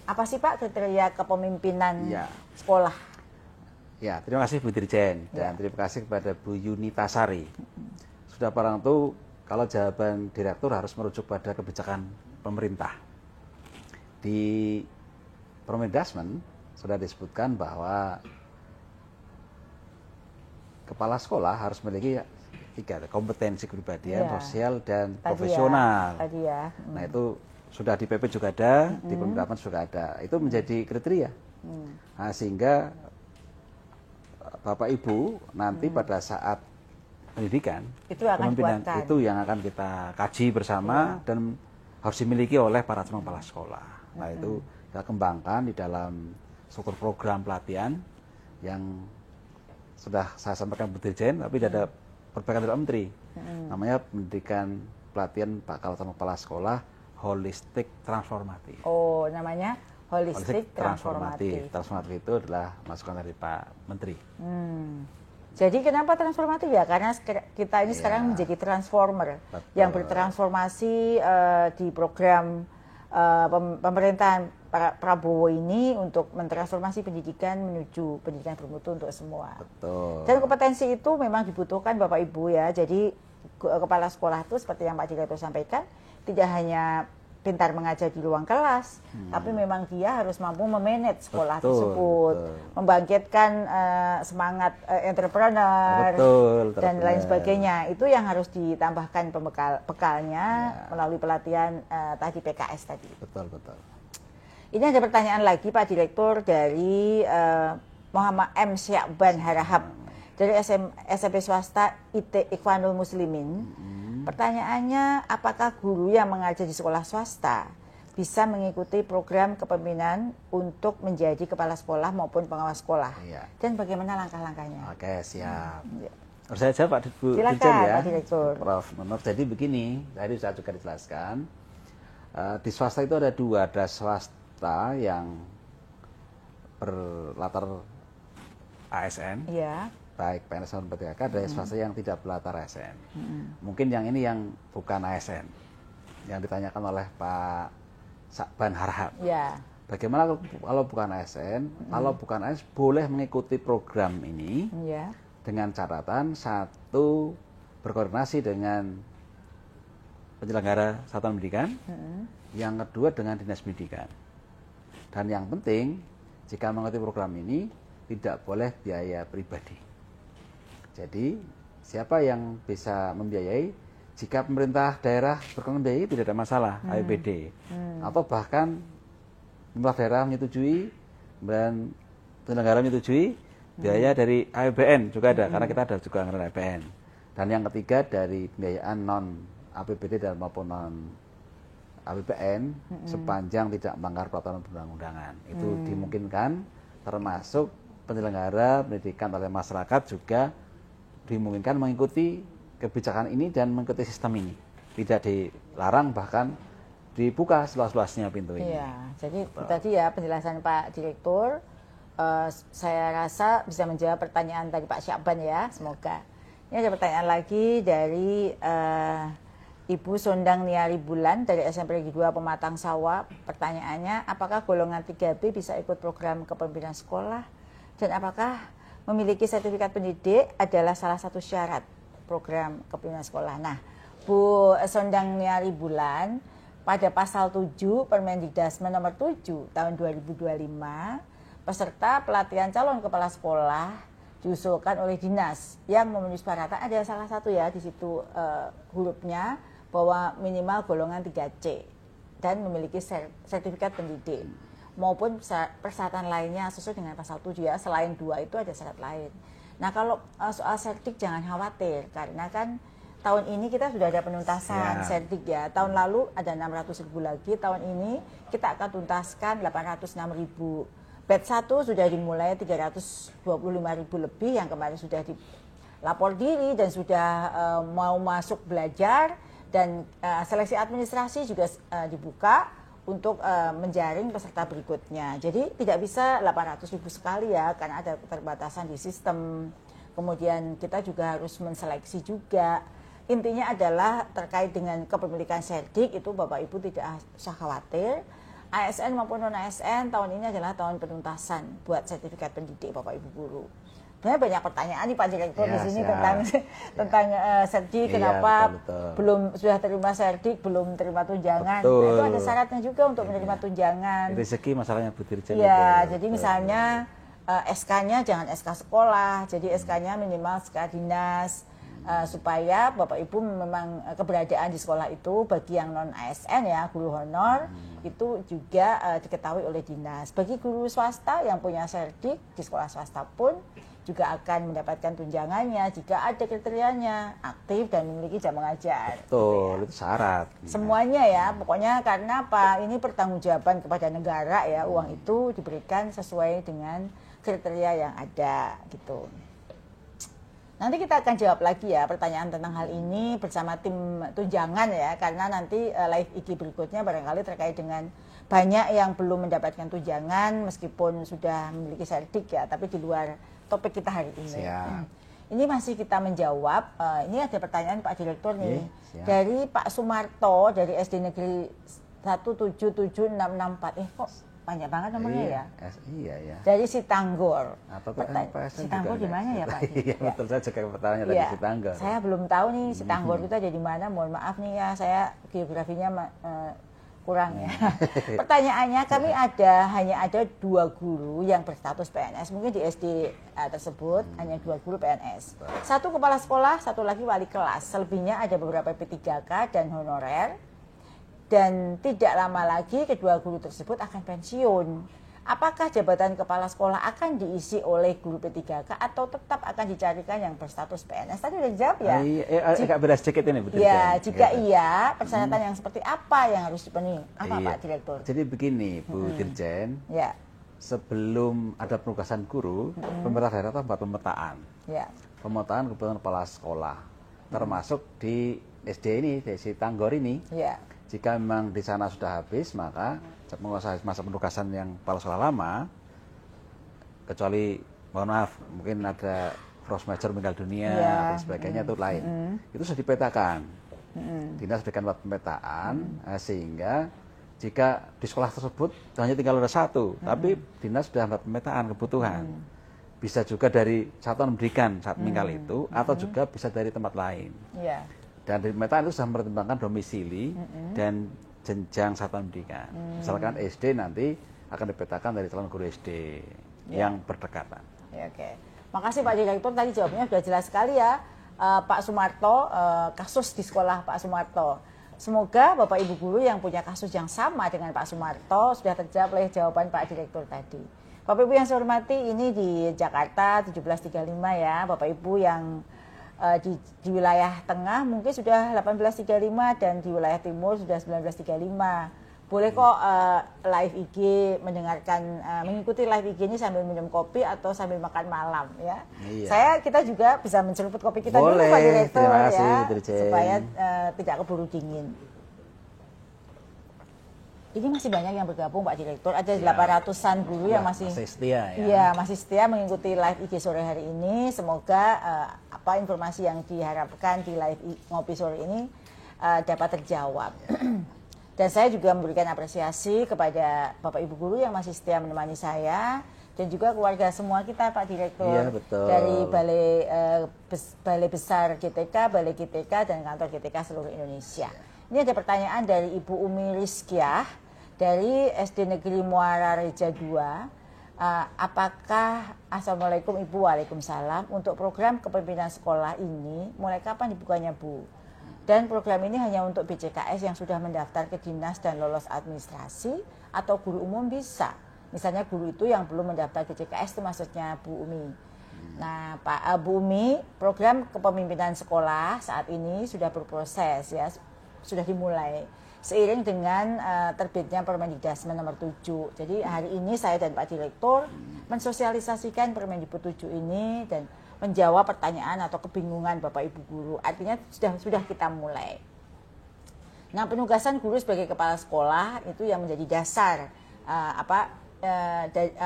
Apa sih Pak kriteria kepemimpinan sekolah? Ya, terima kasih Bu Dirjen, dan terima kasih kepada Bu Yunitasari. Sudah barang tentu kalau jawaban direktur harus merujuk pada kebijakan pemerintah. Di Permendasmen sudah disebutkan bahwa kepala sekolah harus memiliki 3 kompetensi kepribadian, sosial, dan profesional. Nah, itu sudah di PP juga ada, di Permendasmen juga ada. Itu menjadi kriteria. Nah, sehingga Bapak Ibu nanti pada saat pendidikan, kepemimpinan itu yang akan kita kaji bersama dan harus dimiliki oleh para calon kepala sekolah. Nah, itu kita kembangkan di dalam struktur program pelatihan yang sudah saya sampaikan Bu Dirjen, tapi tidak ada perbaikan dari Pak Menteri. Namanya pendidikan pelatihan bakal calon kepala sekolah holistik transformatif. Oh, namanya holistik transformatif. Transformatif itu adalah masukan dari Pak Menteri. Jadi kenapa transformatif ya? Karena kita ini sekarang menjadi transformer. Betul. Yang bertransformasi di program pemerintahan Prabowo ini untuk mentransformasi pendidikan menuju pendidikan bermutu untuk semua. Betul. Dan kompetensi itu memang dibutuhkan Bapak Ibu ya. Jadi kepala sekolah itu seperti yang Pak Direktur sampaikan, tidak hanya pintar mengajar di ruang kelas, tapi memang dia harus mampu memanage sekolah tersebut, membangkitkan semangat entrepreneur, dan lain sebagainya. Itu yang harus ditambahkan bekalnya melalui pelatihan tadi PKS tadi. Betul. Ini ada pertanyaan lagi Pak Direktur dari Muhammad M. Syakban Harahap dari SMP swasta IT Ikhwanul Muslimin. Pertanyaannya, apakah guru yang mengajar di sekolah swasta bisa mengikuti program kepemimpinan untuk menjadi kepala sekolah maupun pengawas sekolah? Dan bagaimana langkah-langkahnya? Oke, siap. Harus saya jawab Pak Bu Dirjen ya, Pak Direktur. Prof. Menur. Jadi begini, tadi saya juga dijelaskan. Di swasta itu ada 2, ada swasta yang berlatar ASN. Baik PNS maupun P3K, ada swasta yang tidak berlatar ASN. Mungkin yang ini yang bukan ASN, yang ditanyakan oleh Pak Syakban Harahap. Bagaimana kalau bukan ASN? Kalau bukan ASN boleh mengikuti program ini dengan catatan, 1, berkoordinasi dengan penyelenggara satuan pendidikan, yang kedua dengan dinas pendidikan. Dan yang penting, jika mengikuti program ini tidak boleh biaya pribadi. Jadi siapa yang bisa membiayai? Jika pemerintah daerah berkenan membiayai tidak ada masalah, APBD. Atau bahkan pemerintah daerah menyetujui dan penyelenggara menyetujui, biaya dari APBN juga ada, karena kita ada juga anggaran APBN. Dan yang ketiga dari pembiayaan non APBD dan maupun non APBN sepanjang tidak melanggar peraturan perundang-undangan. Itu dimungkinkan, termasuk penyelenggara pendidikan oleh masyarakat juga dimungkinkan mengikuti kebijakan ini dan mengikuti sistem ini. Tidak dilarang, bahkan dibuka seluas-luasnya pintu ini. Iya, jadi tadi ya penjelasan Pak Direktur, saya rasa bisa menjawab pertanyaan tadi Pak Syakban ya, semoga. Ini ada pertanyaan lagi dari Ibu Sondang Niari Bulan dari SMP Negeri 2 Pematang Sawah. Pertanyaannya, apakah golongan 3B bisa ikut program kepemimpinan sekolah? Dan apakah memiliki sertifikat pendidik adalah salah satu syarat program kepemimpinan sekolah? Nah, Bu Sondang Niari Bulan, pada pasal 7 Permendikdasmen nomor 7 tahun 2025, peserta pelatihan calon kepala sekolah diusulkan oleh dinas yang memenuhi persyaratan, ada salah satu ya di situ hurufnya bahwa minimal golongan 3C dan memiliki sertifikat pendidik maupun persyaratan lainnya sesuai dengan pasal 7 ya. Selain 2 itu ada syarat lain. Nah, kalau soal sertik jangan khawatir karena kan tahun ini kita sudah ada penuntasan sertik ya. Tahun lalu ada 600.000 lagi, tahun ini kita akan tuntaskan 806.000. Batch 1 sudah dimulai 325.000 lebih yang kemarin sudah dilapor diri dan sudah mau masuk belajar, dan seleksi administrasi juga dibuka untuk menjaring peserta berikutnya. Jadi tidak bisa 800.000 sekali ya, karena ada keterbatasan di sistem. Kemudian kita juga harus menseleksi juga. Intinya adalah terkait dengan kepemilikan serdik itu Bapak Ibu tidak usah khawatir. ASN maupun non-ASN tahun ini adalah tahun penuntasan buat sertifikat pendidik Bapak Ibu guru. Sebenarnya banyak pertanyaan nih Pak Direktur di sini tentang serdik, kenapa belum sudah terima serdik belum terima tunjangan. Nah, itu ada syaratnya juga untuk menerima tunjangan. Rezeki masalahnya Bu Dirjen. Iya, jadi misalnya SK-nya jangan SK sekolah, jadi SK-nya minimal SK dinas. Supaya Bapak Ibu memang keberadaan di sekolah itu bagi yang non ASN ya, guru honor itu juga diketahui oleh dinas. Bagi guru swasta yang punya serdik di sekolah swasta pun juga akan mendapatkan tunjangannya jika ada kriterianya, aktif dan memiliki jam mengajar. Betul, gitu ya. Itu syarat. Semuanya ya, pokoknya karena apa? Ini pertanggungjawaban kepada negara ya, uang itu diberikan sesuai dengan kriteria yang ada gitu. Nanti kita akan jawab lagi ya pertanyaan tentang hal ini bersama tim tunjangan ya, karena nanti live IG berikutnya barangkali terkait dengan banyak yang belum mendapatkan tunjangan meskipun sudah memiliki serdik ya, tapi di luar topik kita hari ini. Ini masih kita menjawab, ini ada pertanyaan Pak Direktur nih, dari Pak Sumarto dari SD Negeri 177664. Kok banyak banget nomornya ya? Iya ya. Dari Sitanggor. Sitanggor di mana ya Pak? Iya betul, saya juga pertanyaan dari Sitanggor. Saya belum tahu nih Sitanggor itu ada di mana. Mohon maaf nih ya, saya geografinya kurang ya. Pertanyaannya, kami hanya ada 2 guru yang berstatus PNS. Mungkin di SD tersebut hanya 2 guru PNS. 1 kepala sekolah, 1 lagi wali kelas. Selebihnya ada beberapa P3K dan honorer. Dan tidak lama lagi kedua guru tersebut akan pensiun. Apakah jabatan kepala sekolah akan diisi oleh guru P3K atau tetap akan dicarikan yang berstatus PNS? Tadi sudah dijawab ya? Agak beras sedikit ini betul. Ya, jika iya, persyaratan yang seperti apa yang harus dipenuhi? Apa Pak Direktur? Jadi begini Bu Dirjen, sebelum ada penugasan guru, pemerintah daerah itu membuat pemetaan. Pemetaan kebutuhan kepala sekolah, termasuk di SD ini, di Sitanggor ini. Jika memang di sana sudah habis, maka masa penugasan yang kepala sekolah lama, kecuali mohon maaf mungkin ada force major meninggal dunia dan sebagainya itu lain, itu sudah dipetakan. Dinas berikan pemetaan sehingga jika di sekolah tersebut hanya tinggal ada 1, tapi dinas sudah membuat pemetaan kebutuhan. Bisa juga dari satuan pendidikan saat meninggal itu, atau juga bisa dari tempat lain. Dan di pemetaan itu sudah mempertimbangkan domisili dan jenjang satuan pendidikan. Misalkan SD nanti akan dipetakan dari calon guru SD yang berdekatan. Oke. Makasih Pak Direktur, tadi jawabnya sudah jelas sekali ya. Pak Sumarto, kasus di sekolah Pak Sumarto. Semoga Bapak Ibu guru yang punya kasus yang sama dengan Pak Sumarto sudah terjawab oleh jawaban Pak Direktur tadi. Bapak Ibu yang saya hormati, ini di Jakarta 1735 ya. Bapak Ibu yang di wilayah tengah mungkin sudah 1835 dan di wilayah timur sudah 1935. Boleh kok live IG, mendengarkan, mengikuti live IG ini sambil minum kopi atau sambil makan malam ya. Iya. Kita juga bisa menceluput kopi kita dulu Pak Direktur ya, supaya tidak keburu dingin. Ini masih banyak yang bergabung Pak Direktur, ada 800-an guru yang masih setia ya. Iya, masih setia mengikuti live IG sore hari ini. Semoga apa informasi yang diharapkan di live ngopi sore ini dapat terjawab. Dan saya juga memberikan apresiasi kepada Bapak Ibu guru yang masih setia menemani saya dan juga keluarga semua kita Pak Direktur. Iya, betul. Dari Balai Besar GTK, Balai GTK dan kantor GTK seluruh Indonesia. Ini ada pertanyaan dari Ibu Umi Rizkyah dari SD Negeri Muara Reja 2. Apakah Assalamualaikum Ibu, Waalaikumsalam, untuk program kepemimpinan sekolah ini mulai kapan dibukanya Bu? Dan program ini hanya untuk BCKS yang sudah mendaftar ke dinas dan lolos administrasi atau guru umum bisa? Misalnya guru itu yang belum mendaftar ke BCKS itu maksudnya Bu Umi. Nah, Bu Umi, program kepemimpinan sekolah saat ini sudah berproses ya, sudah dimulai seiring dengan terbitnya Permendikbud nomor 7. Jadi hari ini saya dan Pak Direktur mensosialisasikan Permendikbud 7 ini dan menjawab pertanyaan atau kebingungan Bapak Ibu guru. Artinya sudah kita mulai. Nah, penugasan guru sebagai kepala sekolah itu yang menjadi dasar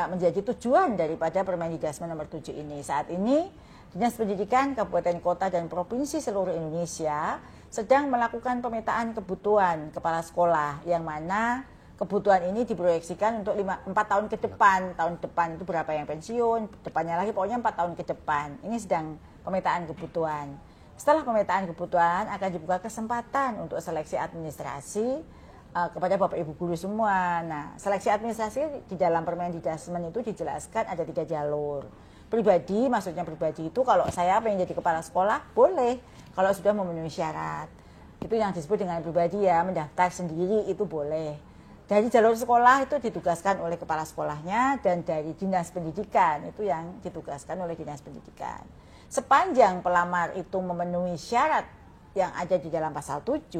menjadi tujuan daripada Permendikbud nomor 7 ini. Saat ini Dinas Pendidikan Kabupaten Kota dan Provinsi seluruh Indonesia sedang melakukan pemetaan kebutuhan kepala sekolah yang mana kebutuhan ini diproyeksikan untuk 4 tahun ke depan. Tahun depan itu berapa yang pensiun, depannya lagi pokoknya 4 tahun ke depan. Ini sedang pemetaan kebutuhan. Setelah pemetaan kebutuhan akan dibuka kesempatan untuk seleksi administrasi kepada Bapak Ibu guru semua. Nah, seleksi administrasi di dalam Permendikbud itu dijelaskan ada 3 jalur. Pribadi, maksudnya pribadi itu kalau saya pengen jadi kepala sekolah boleh, kalau sudah memenuhi syarat. Itu yang disebut dengan pribadi ya, mendaftar sendiri itu boleh. Dari jalur sekolah itu ditugaskan oleh kepala sekolahnya, dan dari dinas pendidikan itu yang ditugaskan oleh dinas pendidikan. Sepanjang pelamar itu memenuhi syarat yang ada di dalam pasal 7,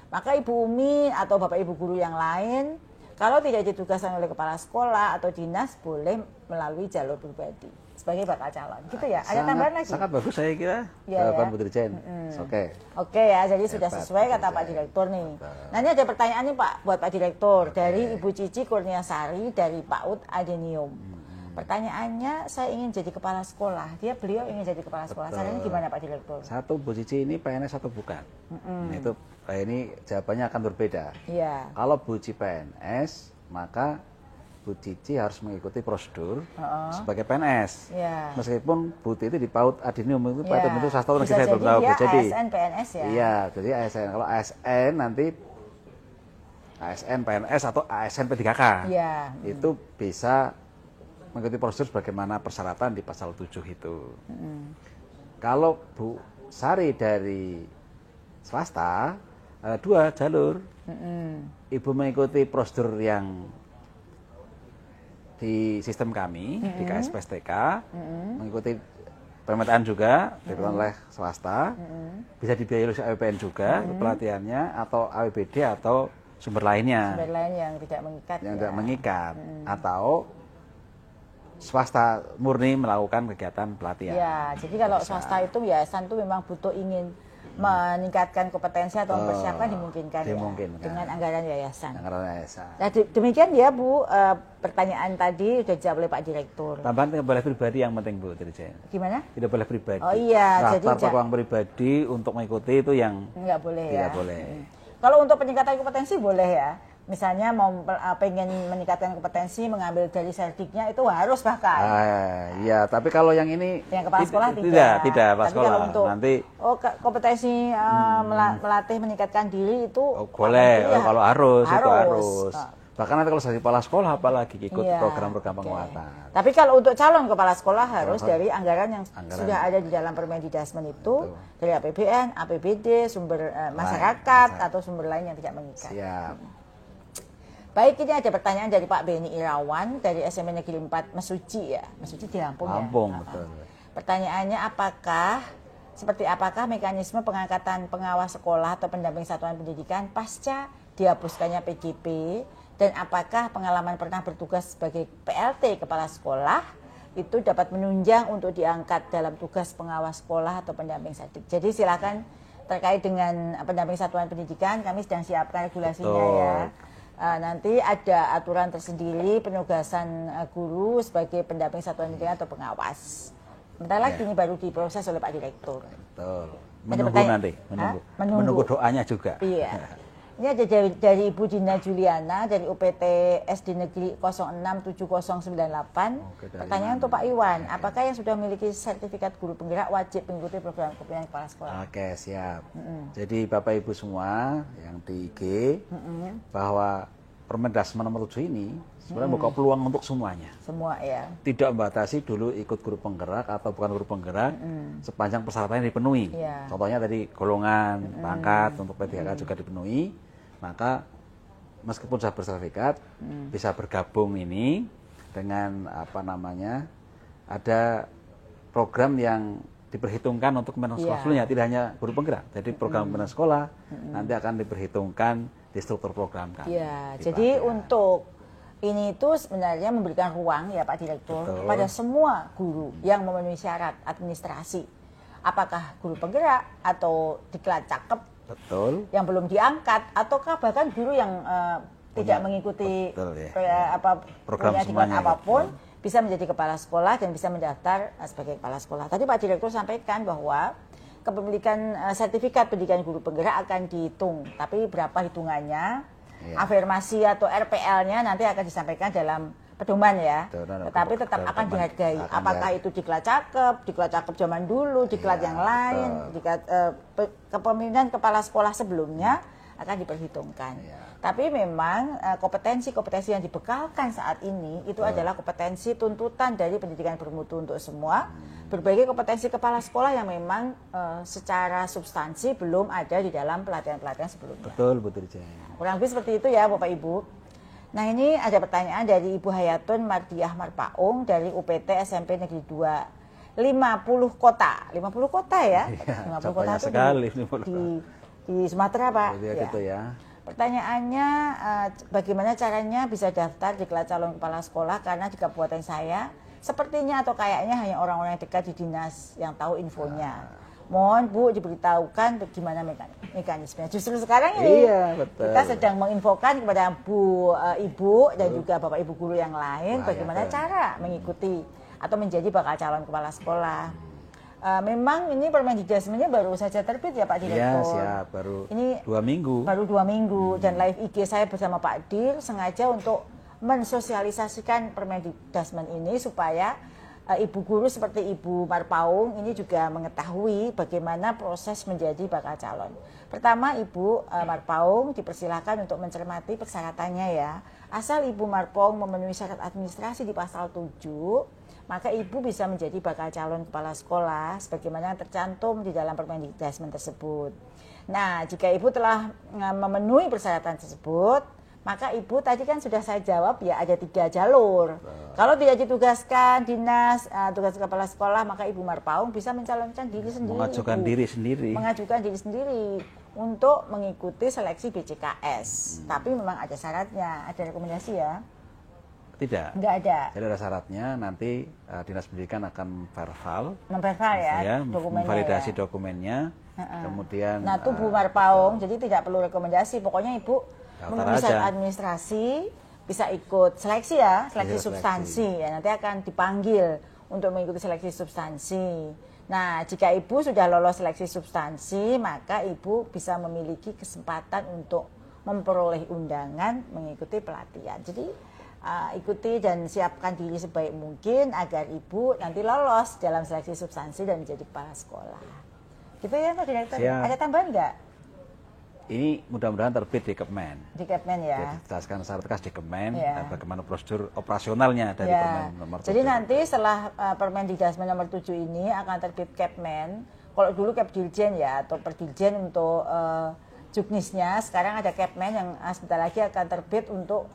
maka Ibu Umi atau Bapak Ibu guru yang lain kalau tidak ditugaskan oleh kepala sekolah atau dinas boleh melalui jalur pribadi sebagai bakal calon. Gitu ya. Ada tambahan lagi? Sangat bagus saya kira. Ya, Pak Bu Dirjen. Oke ya, jadi sudah sesuai kata Pak Direktur nih. Nah, ini ada pertanyaan nih Pak buat Pak Direktur dari Ibu Cici Kurniasari dari PAUD Adenium. Pertanyaannya, saya ingin jadi kepala sekolah. Beliau ingin jadi kepala sekolah. Caranya gimana Pak Direktur? Satu, Bu Cici ini PNS atau bukan? Nah, itu ini jawabannya akan berbeda. Iya. Kalau Bu Cici PNS, maka Bu Cici harus mengikuti prosedur sebagai PNS. Yeah. Meskipun Bu Cici di PAUD Adenium itu PAUD itu sastra bisa kita belum tahu. Jadi ASN PNS ya. Iya, jadi ASN. Kalau ASN nanti ASN PNS atau ASN P3K. Iya. Itu bisa mengikuti prosedur bagaimana persyaratan di pasal 7 itu. Kalau Bu Sari dari swasta, ada 2 jalur. Ibu mengikuti prosedur yang di sistem kami, di KSPSTK, mengikuti pemetaan juga, dilakukan oleh swasta, bisa dibiayai oleh APBN juga, pelatihannya, atau APBD atau sumber lainnya. Sumber lain yang tidak mengikat. Yang tidak mengikat, atau swasta murni melakukan kegiatan pelatihan. Ya, jadi kalau swasta itu yayasan itu memang butuh ingin meningkatkan kompetensi atau mempersiapkan dimungkinkan ya, dengan anggaran yayasan. Nah, demikian ya Bu, pertanyaan tadi sudah dijawab oleh Pak Direktur. Tambahan tidak boleh pribadi yang penting Bu Dirjen. Gimana? Tidak boleh pribadi. Oh iya, daftar peluang pribadi untuk mengikuti itu yang nggak boleh tidak ya. boleh. Kalau untuk peningkatan kompetensi boleh ya. Misalnya mau pengen meningkatkan kompetensi mengambil dari serdiknya itu harus bahkan. Iya, tapi kalau yang ini yang kepala sekolah tidak kepala sekolah. Kalau untuk nanti kompetensi melatih meningkatkan diri itu boleh kalau harus. Itu harus. Bahkan nanti kalau jadi kepala sekolah apalagi ikut program-program penguatan. Tapi kalau untuk calon kepala sekolah harus dari anggaran yang sudah ada di dalam Permendikbud itu, dari APBN, APBD, sumber masyarakat atau sumber lain yang tidak mengikat. Siap. Baik, ini ada pertanyaan dari Pak Beni Irawan dari SMP Negeri 4 Mesuji ya. Mesuji di Lampung ya. Lampung, betul. Pertanyaannya seperti apakah mekanisme pengangkatan pengawas sekolah atau pendamping satuan pendidikan pasca dihapuskannya PJP, dan apakah pengalaman pernah bertugas sebagai PLT kepala sekolah itu dapat menunjang untuk diangkat dalam tugas pengawas sekolah atau pendamping sadik. Jadi silakan terkait dengan pendamping satuan pendidikan, kami sedang siapkan regulasinya ya. Nanti ada aturan tersendiri penugasan guru sebagai pendamping satuan pendidikan atau pengawas. Bentar lagi ini baru diproses oleh Pak Direktur. Betul. Menunggu nanti, menunggu doanya juga. Iya. Ini ada dari Ibu Dina Juliana dari UPT SD Negeri 067098. Pertanyaan untuk Pak Iwan, apakah yang sudah memiliki sertifikat guru penggerak wajib mengikuti program kepemimpinan kepala sekolah? Oke, siap. Jadi Bapak Ibu semua yang di IG, bahwa Permendasmen nomor 7 ini sebenarnya membuka peluang untuk semuanya. Semua ya. Tidak membatasi dulu ikut guru penggerak atau bukan guru penggerak, sepanjang persyaratannya dipenuhi. Ya. Contohnya tadi golongan, pangkat untuk P3K juga dipenuhi, maka meskipun sudah bersertifikat bisa bergabung ini dengan ada program yang diperhitungkan untuk pembinaan sekolah sebelumnya, tidak hanya guru penggerak. Jadi program pembinaan sekolah nanti akan diperhitungkan di struktur program kan. Ya, jadi untuk ini itu sebenarnya memberikan ruang ya Pak Direktur pada semua guru yang memenuhi syarat administrasi. Apakah guru penggerak atau diklat cakep, yang belum diangkat, ataukah bahkan guru yang tidak mengikuti program diklat apapun, bisa menjadi kepala sekolah dan bisa mendaftar sebagai kepala sekolah. Tadi Pak Direktur sampaikan bahwa kepemilikan sertifikat pendidikan guru penggerak akan dihitung, tapi berapa hitungannya, afirmasi atau RPL-nya nanti akan disampaikan dalam pedoman ya. Tetapi tetap akan dihargai. Apakah itu diklat cakep zaman dulu, diklat yang lain, diklat kepemimpinan kepala sekolah sebelumnya akan diperhitungkan. Tapi memang kompetensi-kompetensi yang dibekalkan saat ini itu adalah kompetensi tuntutan dari pendidikan bermutu untuk semua. Berbagai kompetensi kepala sekolah yang memang secara substansi belum ada di dalam pelatihan-pelatihan sebelumnya. Betul, Bu Dirjen. Kurang lebih seperti itu ya Bapak Ibu. Nah ini ada pertanyaan dari Ibu Hayatun Mardiah Marpaung dari UPT SMP Negeri 2 50 kota. 50 kota ya? 50 kota itu sekali, di Sumatera Pak. Gitu ya. Pertanyaannya bagaimana caranya bisa daftar di calon kepala sekolah, karena di kabupaten saya sepertinya atau kayaknya hanya orang-orang yang dekat di dinas yang tahu infonya. Mohon Bu diberitahukan bagaimana mekanismenya. Justru sekarang ini kita sedang menginfokan kepada Bu Ibu dan juga Bapak Ibu guru yang lain bagaimana cara mengikuti atau menjadi bakal calon kepala sekolah. Memang ini Permendikbudnya baru saja terbit ya Pak Direktur. Iya, siap, baru ini 2 minggu. Baru 2 minggu dan live IG saya bersama Pak Dir sengaja untuk mensosialisasikan Permendikbud ini supaya ibu guru seperti Ibu Marpaung ini juga mengetahui bagaimana proses menjadi bakal calon. Pertama, Ibu Marpaung dipersilakan untuk mencermati persyaratannya ya. Asal Ibu Marpaung memenuhi syarat administrasi di pasal 7, maka Ibu bisa menjadi bakal calon kepala sekolah sebagaimana tercantum di dalam Permendikbud tersebut. Nah, jika Ibu telah memenuhi persyaratan tersebut, maka Ibu tadi kan sudah saya jawab ya, ada 3 jalur. Kalau tidak ditugaskan dinas tugas kepala sekolah, maka Ibu Marpaung bisa mencalonkan diri sendiri. Mengajukan diri sendiri untuk mengikuti seleksi BCKS. Tapi memang ada syaratnya, ada rekomendasi ya. Tidak. Enggak ada. Jadi ada syaratnya, nanti Dinas Pendidikan akan memvalidasi ya, memvalidasi dokumennya. Kemudian nah itu Bu Marpaung, jadi tidak perlu rekomendasi, pokoknya Ibu memenuhi syarat administrasi, bisa ikut seleksi ya, seleksi substansi ya, nanti akan dipanggil untuk mengikuti seleksi substansi. Nah, jika Ibu sudah lolos seleksi substansi, maka Ibu bisa memiliki kesempatan untuk memperoleh undangan mengikuti pelatihan. Jadi ikuti dan siapkan diri sebaik mungkin agar Ibu nanti lolos dalam seleksi substansi dan menjadi kepala sekolah. Gitu ya Pak Direktur. Ada tambahan nggak? Ini mudah-mudahan terbit di Kepmen. Di Kepmen ya. Jadi dijelaskan secara tegas di Kepmen dan bagaimana prosedur operasionalnya dari Permen nomor 7. Jadi nanti setelah Permendikbud nomor 7 ini akan terbit Kepmen. Kalau dulu Kepdirjen ya atau Perdirjen untuk juknisnya, sekarang ada Kepmen yang sebentar lagi akan terbit untuk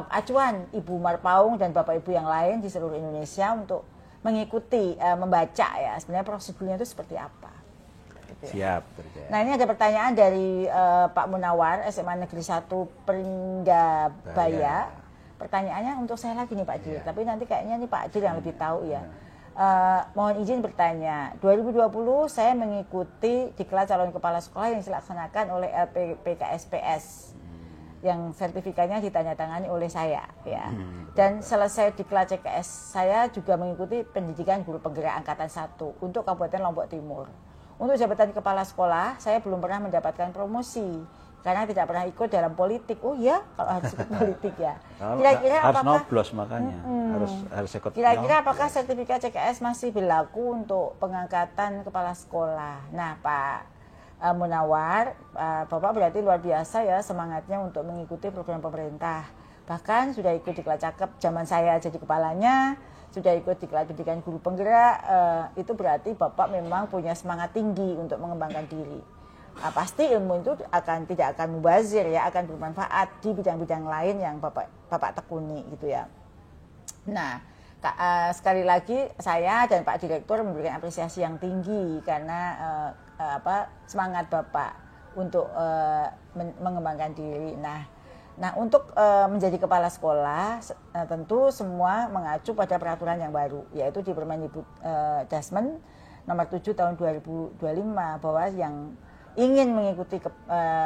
acuan Ibu Marpaung dan Bapak Ibu yang lain di seluruh Indonesia untuk mengikuti membaca ya sebenarnya prosedurnya itu seperti apa. Gitu ya. Siap, Dirjen. Nah ini ada pertanyaan dari Pak Munawar, SMA Negeri 1 Pringgabaya. Pertanyaannya untuk saya lagi nih Pak Dir, tapi nanti kayaknya nih Pak Dir yang lebih tahu ya. Mohon izin bertanya, 2020 saya mengikuti diklat calon kepala sekolah yang dilaksanakan oleh LPPKSPS yang sertifikatnya ditandatangani oleh saya ya. Dan selesai diklat CKS saya juga mengikuti pendidikan guru penggerak angkatan 1 untuk Kabupaten Lombok Timur. Untuk jabatan kepala sekolah saya belum pernah mendapatkan promosi karena tidak pernah ikut dalam politik. Oh ya, kalau harus ikut politik ya. Kira-kira harus apakah noblos makanya harus ikut. Kira-kira apakah sertifikat CKS masih berlaku untuk pengangkatan kepala sekolah? Nah, Pak Munawar, Bapak berarti luar biasa ya semangatnya untuk mengikuti program pemerintah. Bahkan sudah ikut diklat cakep zaman saya jadi kepalanya, sudah ikut diklat pendidikan guru penggerak. Itu berarti Bapak memang punya semangat tinggi untuk mengembangkan diri. Pasti ilmu itu tidak akan mubazir ya, akan bermanfaat di bidang-bidang lain yang Bapak tekuni gitu ya. Nah, sekali lagi saya dan Pak Direktur memberikan apresiasi yang tinggi karena semangat Bapak untuk mengembangkan diri. Nah untuk menjadi kepala sekolah tentu semua mengacu pada peraturan yang baru, yaitu di Permendikbud nomor 7 tahun 2025 bahwa yang ingin mengikuti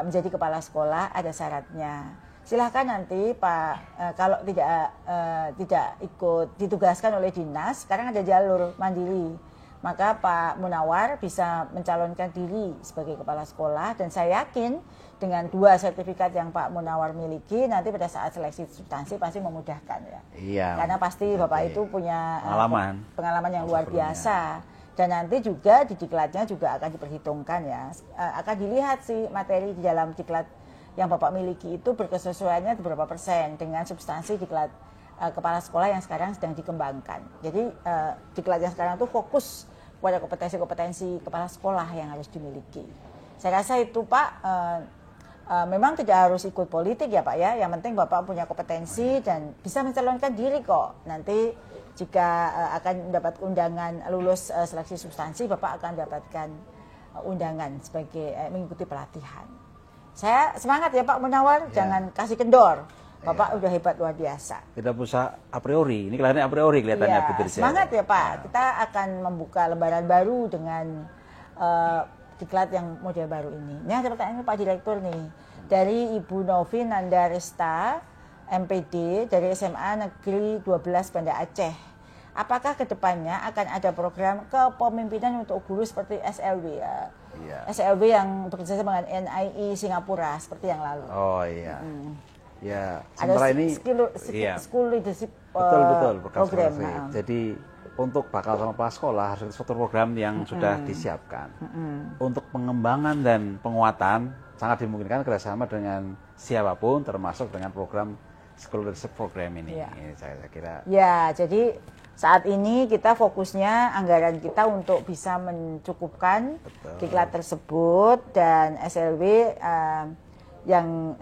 menjadi kepala sekolah ada syaratnya. Silahkan nanti Pak, kalau tidak ikut ditugaskan oleh dinas, sekarang ada jalur mandiri. Maka Pak Munawar bisa mencalonkan diri sebagai kepala sekolah dan saya yakin dengan 2 sertifikat yang Pak Munawar miliki nanti pada saat seleksi substansi pasti memudahkan ya. Iya. Karena pasti Bapak itu punya pengalaman yang luar biasa. Dan nanti juga di diklatnya juga akan diperhitungkan ya. Akan dilihat sih materi di dalam diklat yang Bapak miliki itu berkesesuaiannya berapa persen dengan substansi diklat kepala sekolah yang sekarang sedang dikembangkan. Jadi diklat yang sekarang itu fokus pada kompetensi-kompetensi kepala sekolah yang harus dimiliki. Saya rasa itu Pak, memang tidak harus ikut politik ya Pak ya. Yang penting Bapak punya kompetensi dan bisa mencalonkan diri kok. Nanti jika akan mendapat undangan lulus seleksi substansi, Bapak akan mendapatkan undangan sebagai mengikuti pelatihan. Saya semangat ya Pak Munawar, jangan kasih kendor. Bapak udah hebat luar biasa. Tidak usah a priori, ini kelihatannya a priori kelihatannya Bu Dirjen. Semangat ya Pak, kita akan membuka lembaran baru dengan diklat yang model baru ini. Ini ada pertanyaan Pak Direktur nih, dari Ibu Novi Nandaresta, MPD, dari SMA Negeri 12 Banda Aceh. Apakah kedepannya akan ada program kepemimpinan untuk guru seperti SLW ya? SLW yang bekerjasama dengan NII Singapura seperti yang lalu. Oh iya. Ya, sementara ini school leadership betul program. Jadi untuk bakal sama kepala sekolah harus ada suatu program yang sudah disiapkan. Untuk pengembangan dan penguatan sangat dimungkinkan kerjasama dengan siapapun, termasuk dengan program school leadership program ini. Ini saya kira. Ya, jadi saat ini kita fokusnya anggaran kita untuk bisa mencukupkan diklat tersebut dan SLW yang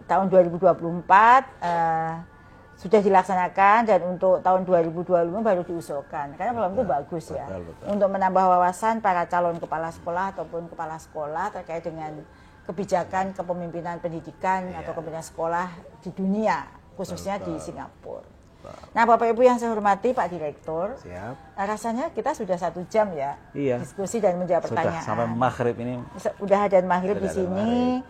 tahun 2024 sudah dilaksanakan dan untuk tahun 2025 baru diusulkan karena program itu bagus ya untuk menambah wawasan para calon kepala sekolah ataupun kepala sekolah terkait dengan kebijakan kepemimpinan pendidikan atau kepemimpinan sekolah di dunia khususnya di Singapura. Nah Bapak Ibu yang saya hormati Pak Direktur, rasanya kita sudah 1 jam ya diskusi dan menjawab pertanyaan. Sampai maghrib ini. Sudah dan maghrib di sini.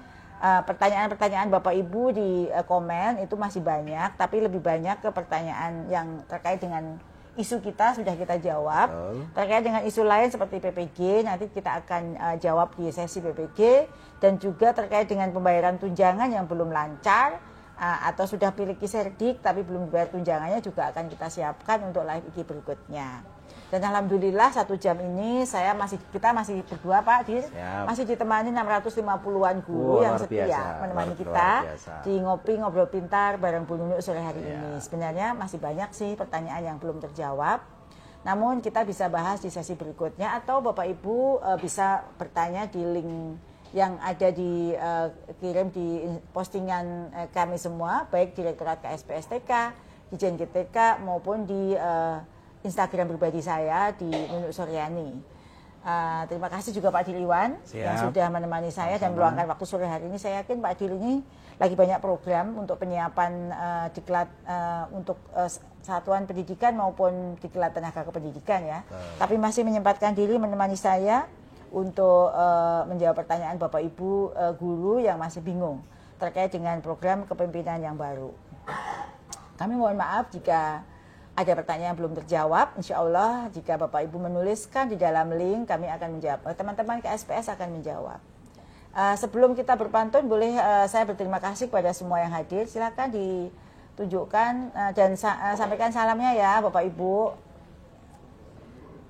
Pertanyaan-pertanyaan Bapak Ibu di komen itu masih banyak, tapi lebih banyak ke pertanyaan yang terkait dengan isu kita sudah kita jawab. Terkait dengan isu lain seperti PPG, nanti kita akan jawab di sesi PPG. Dan juga terkait dengan pembayaran tunjangan yang belum lancar, atau sudah miliki serdik tapi belum dibayar tunjangannya juga akan kita siapkan untuk live IG berikutnya. Dan alhamdulillah 1 jam ini kita masih berdua Pak Dir, masih ditemani 650-an guru yang setia menemani kita di ngobrol pintar bareng Bu Nunuk sore hari ini. Sebenarnya masih banyak sih pertanyaan yang belum terjawab. Namun kita bisa bahas di sesi berikutnya atau Bapak Ibu bisa bertanya di link yang ada kirim di postingan kami semua, baik Direktorat KSPSTK, di JNGTK maupun di Instagram pribadi saya di Nunuk Suryani. Terima kasih juga Pak Diliwan yang sudah menemani saya dan meluangkan waktu sore hari ini. Saya yakin Pak Dil ini lagi banyak program untuk penyiapan diklat untuk satuan pendidikan maupun diklat tenaga kependidikan ya. Tapi masih menyempatkan diri menemani saya untuk menjawab pertanyaan Bapak Ibu guru yang masih bingung terkait dengan program kepemimpinan yang baru. Kami mohon maaf jika ada pertanyaan yang belum terjawab. Insya Allah jika Bapak Ibu menuliskan di dalam link, kami akan menjawab. Teman-teman KSPS akan menjawab. Sebelum kita berpantun, boleh saya berterima kasih kepada semua yang hadir. Silakan ditunjukkan dan sampaikan salamnya ya Bapak Ibu.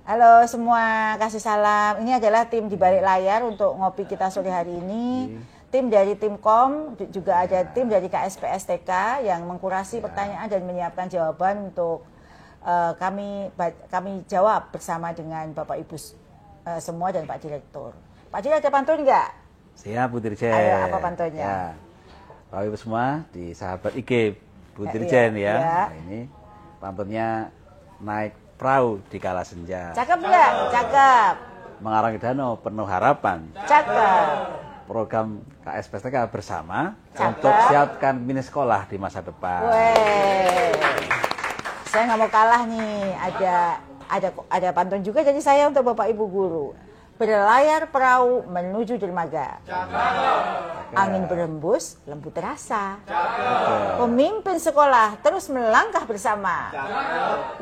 Halo semua, kasih salam. Ini adalah tim di balik layar untuk ngopi kita sore hari ini. Tim dari Timkom, juga ada tim dari KSPS TK yang mengkurasi pertanyaan dan menyiapkan jawaban untuk kami jawab bersama dengan Bapak Ibu semua dan Pak Direktur. Pak Direktur, ada pantun nggak? Siap Bu Dirjen. Ayo, apa pantunnya? Ya. Bapak Ibu semua di sahabat IG Bu Dirjen ya. Nah, ini pantunnya naik perahu di kala senja. Cakep nggak? Cakep. Mengarungi danau penuh harapan. Cakep. Program KSPSTK bersama untuk siapkan mini sekolah di masa depan. Weh. Saya nggak mau kalah nih, ada pantun juga jadi saya untuk Bapak Ibu guru. Berlayar perahu menuju dermaga. Angin berembus, lembut terasa. Pemimpin sekolah terus melangkah bersama.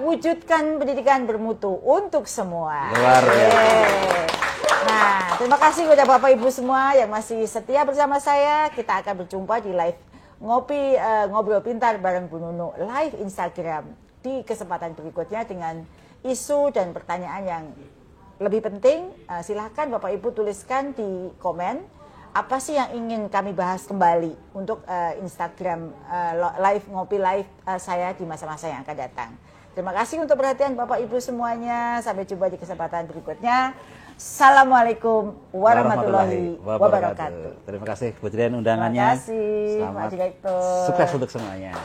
Wujudkan pendidikan bermutu untuk semua. Luar biasa. Nah, terima kasih kepada Bapak Ibu semua yang masih setia bersama saya. Kita akan berjumpa di live ngopi ngobrol pintar bareng Bu Nunu live Instagram di kesempatan berikutnya dengan isu dan pertanyaan yang lebih penting. Silahkan Bapak Ibu tuliskan di komen apa sih yang ingin kami bahas kembali untuk Instagram live ngopi live saya di masa-masa yang akan datang. Terima kasih untuk perhatian Bapak Ibu semuanya. Sampai jumpa di kesempatan berikutnya. Assalamualaikum warahmatullahi wabarakatuh. Terima kasih Bu Dirjen undangannya. Terima kasih Pak Direktur. Sukses untuk semuanya.